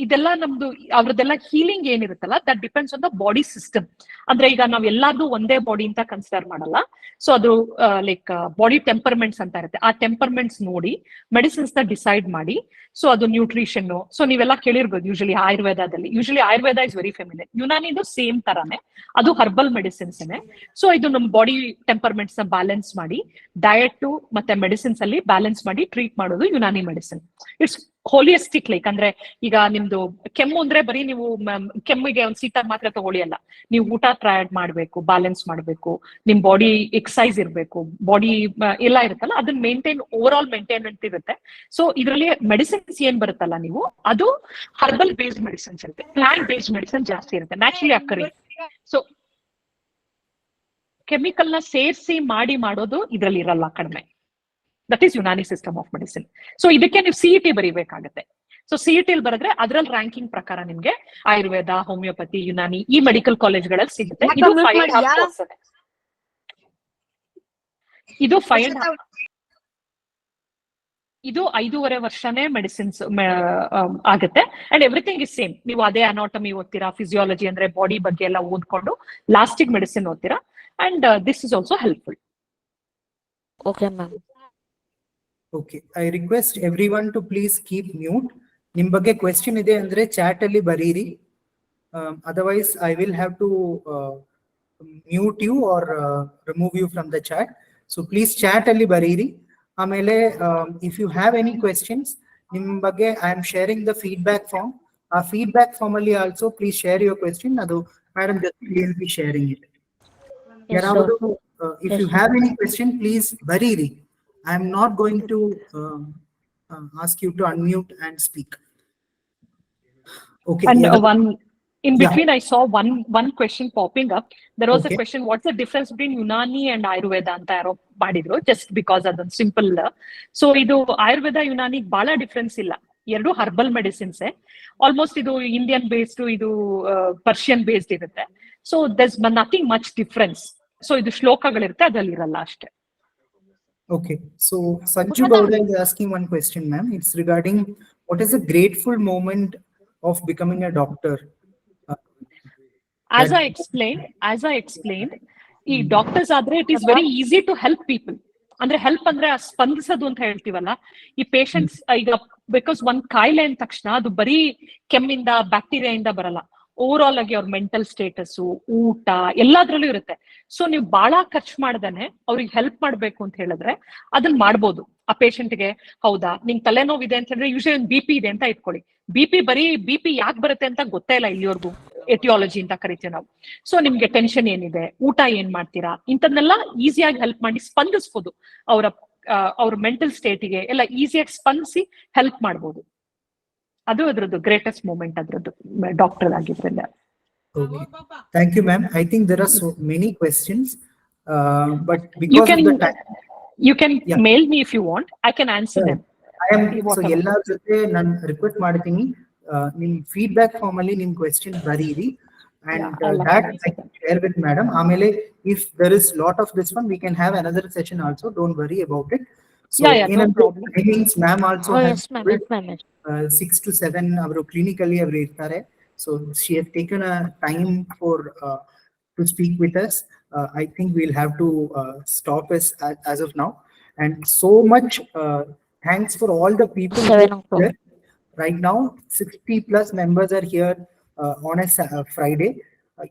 ಇದೆಲ್ಲ ನಮ್ದು ಅವ್ರದ್ದೆಲ್ಲ ಹೀಲಿಂಗ್ ಏನಿರುತ್ತಲ್ಲ that depends on the body system. ಅಂದ್ರೆ ಈಗ ನಾವ್ ಎಲ್ಲಾರ್ದು ಒಂದೇ ಬಾಡಿ ಅಂತ ಕನ್ಸಿಡರ್ ಮಾಡಲ್ಲ. ಸೊ ಅದು ಲೈಕ್ ಬಾಡಿ ಟೆಂಪರ್ಮೆಂಟ್ಸ್ ಅಂತ ಇರುತ್ತೆ. ಆ ಟೆಂಪರ್ಮೆಂಟ್ಸ್ ನೋಡಿ ಮೆಡಿಸಿನ್ಸ್ ನ ಡಿಸೈಡ್ ಮಾಡಿ, ಸೊ ಅದು ನ್ಯೂಟ್ರಿಷನ್. ಸೊ ನೀವೆಲ್ಲ ಕೇಳಿರ್ಬೋದು ಯೂಶಲಿ ಆಯುರ್ವೇದದಲ್ಲಿ. Usually Ayurveda is very familiar. ಯುನಾನಿದು ಸೇಮ್ ತರಾನೇ, ಅದು ಹರ್ಬಲ್ ಮೆಡಿಸಿನ್ಸ್. ಸೊ ಇದು ನಮ್ ಬಾಡಿ ಟೆಂಪರ್ಮೆಂಟ್ಸ್ ನ ಬ್ಯಾಲೆನ್ಸ್ ಮಾಡಿ ಡಯಟ್ ಮತ್ತೆ ಮೆಡಿಸಿನ್ಸ್ ಅಲ್ಲಿ ಬ್ಯಾಲೆನ್ಸ್ ಮಾಡಿ ಟ್ರೀಟ್ ಮಾಡೋದು ಯುನಾನಿ ಮೆಡಿಸಿನ್. ಇಟ್ಸ್ ಹೋಲಿಯಸ್ಟಿಕ್. ಲೈಕ್ ಅಂದ್ರೆ ಈಗ ನಿಮ್ದು ಕೆಮ್ಮು ಅಂದ್ರೆ ಬರೀ ನೀವು ಕೆಮ್ಮಿಗೆ ಒಂದು ಸೀತಾಗ್ ಮಾತ್ರ ತಗೊಳ್ಳಿ ಅಲ್ಲ, ನೀವು ಊಟ ಟ್ರಯಡ್ ಮಾಡ್ಬೇಕು, ಬ್ಯಾಲೆನ್ಸ್ ಮಾಡ್ಬೇಕು, ನಿಮ್ ಬಾಡಿ ಎಕ್ಸಸೈಸ್ ಇರ್ಬೇಕು, ಬಾಡಿ ಎಲ್ಲ ಇರುತ್ತಲ್ಲ ಅದನ್ನ ಮೇಂಟೈನ್, ಓವರ್ ಆಲ್ ಮೇಂಟೈನ್ಮೆಂಟ್ ಇರುತ್ತೆ. ಸೊ ಇದರಲ್ಲಿ ಮೆಡಿಸಿನ್ಸ್ ಏನ್ ಬರುತ್ತಲ್ಲ ನೀವು, ಅದು ಹರ್ಬಲ್ ಬೇಸ್ಡ್ ಮೆಡಿಸಿನ್ಸ್ ಇರುತ್ತೆ, ಪ್ಲಾಂಟ್ ಬೇಸ್ಡ್ ಮೆಡಿಸಿನ್ ಜಾಸ್ತಿ ಇರುತ್ತೆ, ನ್ಯಾಚುರಲಿ ಅಕರಿಂಗ್. ಸೊ ಕೆಮಿಕಲ್ ನ ಸೇರಿಸಿ ಮಾಡೋದು ಇದ್ರಲ್ಲಿ ಇರಲ್ಲ, ಕಡಿಮೆ. That is Unani system of medicine. So ಇದಕ್ಕೆ ನೀವು CET ಬರೀಬೇಕಾಗತ್ತೆ. ಸೊ CET ಬರೆದ್ರೆ ಅದ್ರಲ್ಲಿ ರ್ಯಾಂಕಿಂಗ್ ಪ್ರಕಾರ ನಿಮ್ಗೆ ಆಯುರ್ವೇದ, ಹೋಮಿಯೋಪತಿ, ಯುನಾನಿ ಈ ಮೆಡಿಕಲ್ ಕಾಲೇಜ್ಗಳಲ್ಲಿ ಸಿಗುತ್ತೆ. ಇದು 5.5 ಕೋರ್ಸ್. ಇದು 5.5 ವರ್ಷನೇ ಮೆಡಿಸಿನ್ಸ್ ಆಗುತ್ತೆ. And everything is same. ನೀವು ಅದೇ ಅನಾಟಮಿ ಓದ್ತೀರಾ, ಫಿಸಿಯಾಲಜಿ ಅಂದ್ರೆ ಬಾಡಿ ಬಗ್ಗೆ ಎಲ್ಲ ಓದ್ಕೊಂಡು ಲಾಸ್ಟಿಗೆ ಮೆಡಿಸಿನ್ ಓದ್ತೀರಾ. And this is also helpful. Okay ma'am. Okay, I request everyone to please keep mute. ನಿಮ್ ಬಗ್ಗೆ ಕ್ವೆಶ್ಚನ್ ಇದೆ ಅಂದ್ರೆ ಚಾಟ್ ಅಲ್ಲಿ ಬರೀರಿ. Otherwise I will have to mute you or remove you from the chat. So please chat ಅಲ್ಲಿ ಬರೀರಿ. ಆಮೇಲೆ if you have any questions, ನಿಮ್ ಬಗ್ಗೆ I am sharing the feedback form. ಆ feedback form ಅಲ್ಲಿ also please share your question. ಅದು madam will be sharing it. ಯಾರಾದರೂ if you have any question please ಬರೀರಿ. I am not going to ask you to unmute and speak. Okay. And yeah. in between, I saw one question popping up. There was Okay. a question: what's the difference between Unani and Ayurveda? Anta yaro madidru, just because adon simple. So idu Ayurveda Unani bala difference illa. Eradu herbal medicines. Almost idu Indian based, idu Persian based irutte. So there's nothing much difference. So idu ಶ್ಲೋಕಗಳಿರುತ್ತೆ, ಅದ್ರಲ್ಲಿ ಇರಲ್ಲ ಅಷ್ಟೇ. Okay, so Sanju Gowda is asking one question, ma'am. It's regarding what is a grateful moment of becoming a doctor? As I explained, ಈ doctors ಆದ್ರೆ it is very easy to help people. ಅಂದ್ರೆ help ಅಂದ್ರೆ ಸ್ಪಂದಿಸೋದು ಅಂತ ಹೇಳ್ತೀವಲ್ಲ, ಈ patients ಈಗ because ಒಂದ್ ಕಾಯಿಲೆ ಅಂದ ತಕ್ಷಣ ಅದು ಬರೀ ಕೆಮ್ಮಿಂದ, ಬ್ಯಾಕ್ಟೀರಿಯಾಯಿಂದ ಬರಲ್ಲ. ಓವರ್ ಆಲ್ ಆಗಿ ಅವ್ರ ಮೆಂಟಲ್ ಸ್ಟೇಟಸ್, ಊಟ ಎಲ್ಲದ್ರಲ್ಲೂ ಇರುತ್ತೆ. ಸೊ ನೀವು ಬಹಳ ಖರ್ಚು ಮಾಡ್ದೇನೆ ಅವ್ರಿಗೆ ಹೆಲ್ಪ್ ಮಾಡ್ಬೇಕು ಅಂತ ಹೇಳಿದ್ರೆ ಅದನ್ನ ಮಾಡ್ಬೋದು. ಆ ಪೇಷಂಟ್ಗೆ ಹೌದಾ ನಿಂಗೆ ತಲೆನೋವಿದೆ ಅಂತ ಹೇಳಿದ್ರೆ ಯೂಶಲಿ ಒಂದು BP ಇದೆ ಅಂತ ಇಟ್ಕೊಳ್ಳಿ. BP ಯಾಕೆ ಬರುತ್ತೆ ಅಂತ ಗೊತ್ತೇ ಇಲ್ಲ ಇಲ್ಲಿವರೆಗೂ. ಎಟಿಯಾಲಜಿ ಅಂತ ಕರಿತೀವಿ ನಾವು. ಸೊ ನಿಮ್ಗೆ ಟೆನ್ಷನ್ ಏನಿದೆ, ಊಟ ಏನ್ ಮಾಡ್ತೀರಾ, ಇಂಥದ್ನೆಲ್ಲ ಈಸಿಯಾಗಿ ಹೆಲ್ಪ್ ಮಾಡಿ ಸ್ಪಂದಿಸ್ಬೋದು. ಅವ್ರ ಮೆಂಟಲ್ ಸ್ಟೇಟಿಗೆ ಎಲ್ಲ ಈಸಿಯಾಗಿ ಸ್ಪಂದಿಸಿ ಹೆಲ್ಪ್ ಮಾಡ್ಬೋದು. ಅದು ಅದ್ರದ್ದು ಗ್ರೇಟೆಸ್ಟ್ ಮೂಮೆಂಟ್ ಅದ್ರದ್ದು ಡಾಕ್ಟರ್ ಆಗಿದ್ರಿಂದ. Okay, thank you, ma'am. I think there are so many questions, but because of the time, you can mail me if you want. I can answer them. I am so ಎಲ್ಲರ ಜೊತೆ ನಾನು request ಮಾಡ್ತೀನಿ, ನಿಮ್ feedback form ಅಲ್ಲಿ ನಿಮ್ question ಬರೀರಿ. And that I can share with madam. ಆಮೇಲೆ if there is lot of this one, we can have another session also. Don't worry about it. So no problem. Means ma'am also has 6 to 7 ಅವರು clinically ಅವರು ಇರ್ತಾರೆ. So she has taken a time for to speak with us. I think we'll have to stop as of now. And so much thanks for all the people here. Right now 60 plus members are here on a Friday.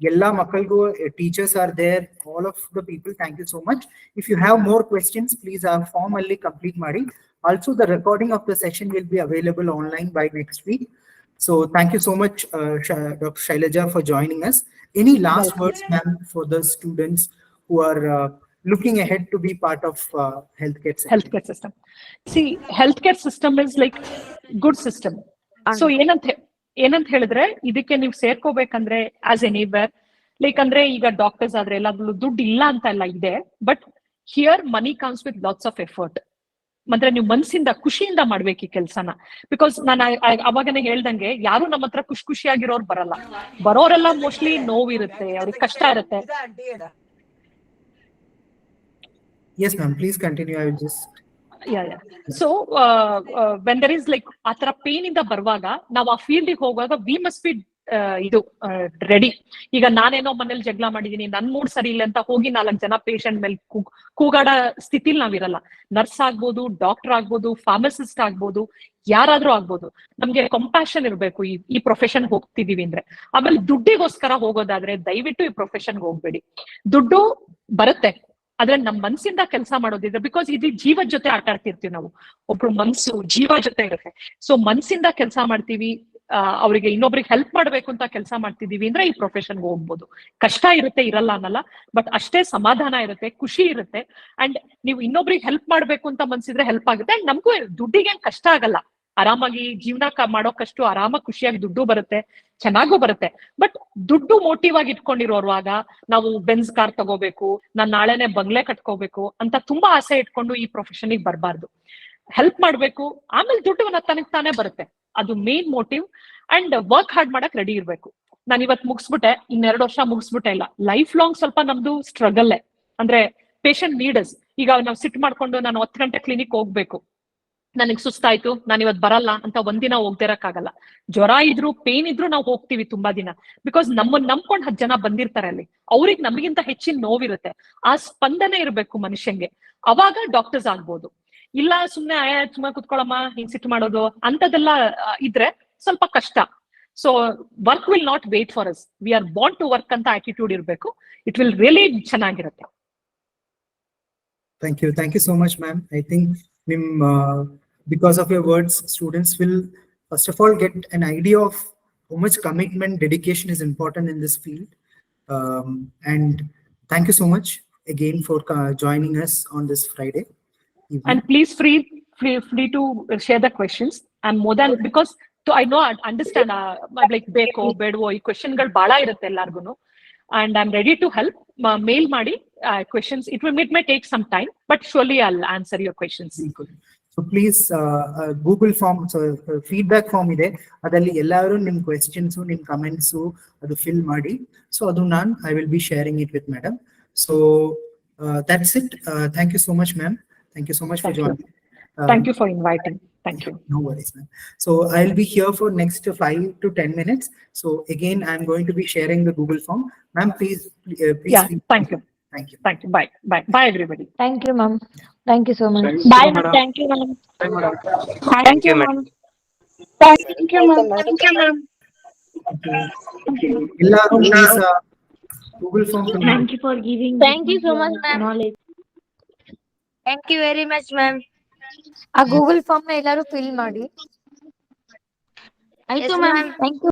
Ella makkalgu teachers are there, all of the people, thank you so much. If you have more questions, please formally complete madi. Also the recording of the session will be available online by next week. So thank you so much Dr Shylaja for joining us. Any last words ma'am for the students who are looking ahead to be part of healthcare system? See, healthcare system is like good system. So ಏನಂತ ಹೇಳಿದ್ರೆ ಇದಕ್ಕೆ ನೀವು ಸೇರ್ಕೋಬೇಕಂದ್ರೆ as anywhere, like ಅಂದ್ರೆ ಈಗ doctors ಆದ್ರೆ ಎಲ್ಲಾದ್ರೂ ದುಡ್ಡು ಇಲ್ಲ ಅಂತ ಎಲ್ಲ ಇದೆ, but here money comes with lots of effort. ಅಂದ್ರೆ ನೀವು ಮನಸ್ಸಿಂದ ಖುಷಿಯಿಂದ ಮಾಡ್ಬೇಕು ಈ ಕೆಲ್ಸನ. ಬಿಕಾಸ್ ನಾನು ಅವಾಗನೇ ಹೇಳ್ದಂಗೆ ಯಾರು ನಮ್ಮ ಹತ್ರ ಖುಷಿಯಾಗಿರೋರು ಬರಲ್ಲ. ಬರೋರೆಲ್ಲ ಮೋಸ್ಟ್ಲಿ ನೋವಿರುತ್ತೆ, ಅವ್ರಿಗೆ ಕಷ್ಟ ಇರುತ್ತೆ. Yes ma'am, please continue. I will just so when there is like ಆ ತರ ಪೇನ್ ಇಂದ ಬರುವಾಗ ನಾವು ಆ ಫೀಲ್ಡ್ ಹೋಗುವಾಗ ವಿ ಮಸ್ಟ್ ಬಿ ಇದು ರೆಡಿ. ಈಗ ನಾನೇನೋ ಮನೇಲಿ ಜಗಳ ಮಾಡಿದೀನಿ, ನನ್ ಮೂಡ್ ಸರಿ ಇಲ್ಲ ಅಂತ ಹೋಗಿ 4 ಜನ ಪೇಷಂಟ್ ಮೇಲೆ ಕೂಗಾಡ ಸ್ಥಿತಿಲಿ ನಾವಿರಲ್ಲ. ನರ್ಸ್ ಆಗ್ಬೋದು, ಡಾಕ್ಟರ್ ಆಗ್ಬೋದು, ಫಾರ್ಮಸಿಸ್ಟ್ ಆಗ್ಬೋದು, ಯಾರಾದ್ರೂ ಆಗ್ಬೋದು. ನಮ್ಗೆ ಕಂಪ್ಯಾಷನ್ ಇರ್ಬೇಕು ಈ ಪ್ರೊಫೆಷನ್ ಹೋಗ್ತಿದೀವಿ ಅಂದ್ರೆ. ಆಮೇಲೆ ದುಡ್ಡಿಗೋಸ್ಕರ ಹೋಗೋದಾದ್ರೆ ದಯವಿಟ್ಟು ಈ ಪ್ರೊಫೆಷನ್ಗೆ ಹೋಗ್ಬೇಡಿ. ದುಡ್ಡು ಬರುತ್ತೆ, ಆದ್ರೆ ನಮ್ ಮನ್ಸಿಂದ ಕೆಲಸ ಮಾಡೋದಿದ್ರೆ, ಬಿಕಾಸ್ ಇದು ಜೀವದ ಜೊತೆ ಆಟ ಆಡ್ತಿರ್ತೀವಿ ನಾವು. ಒಬ್ರು ಮನ್ಸು ಜೀವ ಜೊತೆ ಇರುತ್ತೆ. ಸೊ ಮನ್ಸಿಂದ ಕೆಲಸ ಮಾಡ್ತೀವಿ, ಅವ್ರಿಗೆ ಇನ್ನೊಬ್ರಿಗೆ ಹೆಲ್ಪ್ ಮಾಡ್ಬೇಕು ಅಂತ ಕೆಲಸ ಮಾಡ್ತಿದೀವಿ ಅಂದ್ರೆ ಈ ಪ್ರೊಫೆಷನ್ಗೆ ಹೋಗ್ಬೋದು. ಕಷ್ಟ ಇರುತ್ತೆ, ಇರಲ್ಲ ಅನ್ನಲ್ಲ, ಬಟ್ ಅಷ್ಟೇ ಸಮಾಧಾನ ಇರುತ್ತೆ, ಖುಷಿ ಇರುತ್ತೆ. ಅಂಡ್ ನೀವು ಇನ್ನೊಬ್ರಿಗೆ ಹೆಲ್ಪ್ ಮಾಡ್ಬೇಕು ಅಂತ ಮನ್ಸಿದ್ರೆ ಹೆಲ್ಪ್ ಆಗುತ್ತೆ. ಅಂಡ್ ನಮಗೂ ದುಡ್ಡಿಗೆ ಕಷ್ಟ ಆಗಲ್ಲ, ಆರಾಮಾಗಿ ಜೀವನ ಮಾಡೋಕಷ್ಟು ಆರಾಮಾಗಿ ಖುಷಿಯಾಗಿ ದುಡ್ಡು ಬರುತ್ತೆ, ಚೆನ್ನಾಗೂ ಬರುತ್ತೆ. ಬಟ್ ದುಡ್ಡು ಮೋಟಿವ್ ಆಗಿ ಇಟ್ಕೊಂಡಿರೋರುವಾಗ ನಾವು ಬೆನ್ಸ್ ಕಾರ್ ತಗೋಬೇಕು, ನಾನ್ ನಾಳೆನೆ ಬಂಗ್ಲೆ ಕಟ್ಕೋಬೇಕು ಅಂತ ತುಂಬಾ ಆಸೆ ಇಟ್ಕೊಂಡು ಈ ಪ್ರೊಫೆಷನ್ಗೆ ಬರಬಾರ್ದು. ಹೆಲ್ಪ್ ಮಾಡ್ಬೇಕು, ಆಮೇಲೆ ದುಡ್ಡು ತನಗ್ ತಾನೇ ಬರುತ್ತೆ. ಅದು main motive. And work hard ಮಾಡಕ್ ರೆಡಿ ಇರ್ಬೇಕು. ನಾನು ಇವತ್ತು ಮುಗಿಸ್ಬಿಟ್ಟೆ, 2 ವರ್ಷ ಮುಗಿಸ್ಬಿಟ್ಟೆ ಇಲ್ಲ, ಲೈಫ್ ಲಾಂಗ್ ಸ್ವಲ್ಪ ನಮ್ದು ಸ್ಟ್ರಗಲ್. ಅಂದ್ರೆ ಪೇಷಂಟ್ ನೀಡಸ್. ಈಗ ನಾವು ಸಿಟ್ ಮಾಡ್ಕೊಂಡು ನಾನು 10 ಗಂಟೆ ಕ್ಲಿನಿಕ್ ಹೋಗ್ಬೇಕು, ನನಗ್ ಸುಸ್ತಾಯ್ತು, ನಾನು ಇವತ್ತು ಬರಲ್ಲ ಅಂತ ಒಂದಿನ ಹೋಗ್ದಿರಕ್ಕಾಗಲ್ಲ. ಜ್ವರ ಇದ್ರು ಪೇನ್ ಇದ್ರು ನಾವು ಹೋಗ್ತೀವಿ ತುಂಬಾ ದಿನ. ಬಿಕಾಸ್ ನಮ್ಮನ್ನ ನಂಬ್ಕೊಂಡು 10 ಜನ ಬಂದಿರ್ತಾರೆ ಅಲ್ಲಿ, ಅವ್ರಿಗೆ ನಮಗಿಂತ ಹೆಚ್ಚಿನ ನೋವಿರುತ್ತೆ. ಆ ಸ್ಪಂದನೆ ಇರ್ಬೇಕು ಮನುಷ್ಯಂಗೆ, ಅವಾಗ ಡಾಕ್ಟರ್ಸ್ ಆಗ್ಬೋದು. ಇಲ್ಲ ಸುಮ್ನೆ ಸುಮ್ಮನೆ ಕುತ್ಕೊಳ್ಳಮ್ಮ, ಹಿಂಗ್ ಸಿಟ್ ಮಾಡೋದು ಅಂತದೆಲ್ಲ ಇದ್ರೆ ಸ್ವಲ್ಪ ಕಷ್ಟ. So work will not wait for us, we are born to work ಅಂತ ಆಟಿಟ್ಯೂಡ್ ಇರ್ಬೇಕು. ಇಟ್ ವಿಲ್ ರಿಯಲಿ ಚೆನ್ನಾಗಿರುತ್ತೆ. Thank you so much, ma'am. I think because of your words, students will first of all get an idea of how much commitment, dedication is important in this field. And thank you so much again for joining us on this Friday evening. And please free to share the questions. I'm more than, because I know I understand like beko bedvo ಈ question ಗಳು ಬಹಳ ಇರುತ್ತೆ ಎಲ್ಲಾರ್ಗುನು. And I'm ready to help. Mail ಮಾಡಿ questions. It may take some time, but surely I'll answer your questions. So please Google form, so feedback form ಇದೆ, ಅದರಲ್ಲಿ ಎಲ್ಲರೂ ನಿಮ್ questions, ನಿಮ್ comments ಅದು fill ಮಾಡಿ. So ಅದು I will be sharing it with madam. So that's it. Thank you so much, ma'am. Thank you so much for joining. Thank you for inviting. Thank you. No worries, ma'am. So I'll be here for next 5 to 10 minutes. So again, I'm going to be sharing the Google form. Ma'am, please. Yeah, thank you. Thank you. Thank you. Bye, everybody. Thank you, ma'am. Thank you so much. Bye, madam. Thank you, ma'am. Thank you, ma'am. Thank you, ma'am. Thank you, ma'am. ಎಲ್ಲರೂ please Google form. Thank you for giving. Thank you so much, ma'am. Knowledge. Thank you very much, ma'am. ಆ Google form ನ ಎಲ್ಲರೂ fill ಮಾಡಿ. ಆಯ್ತು ma'am. Thank you.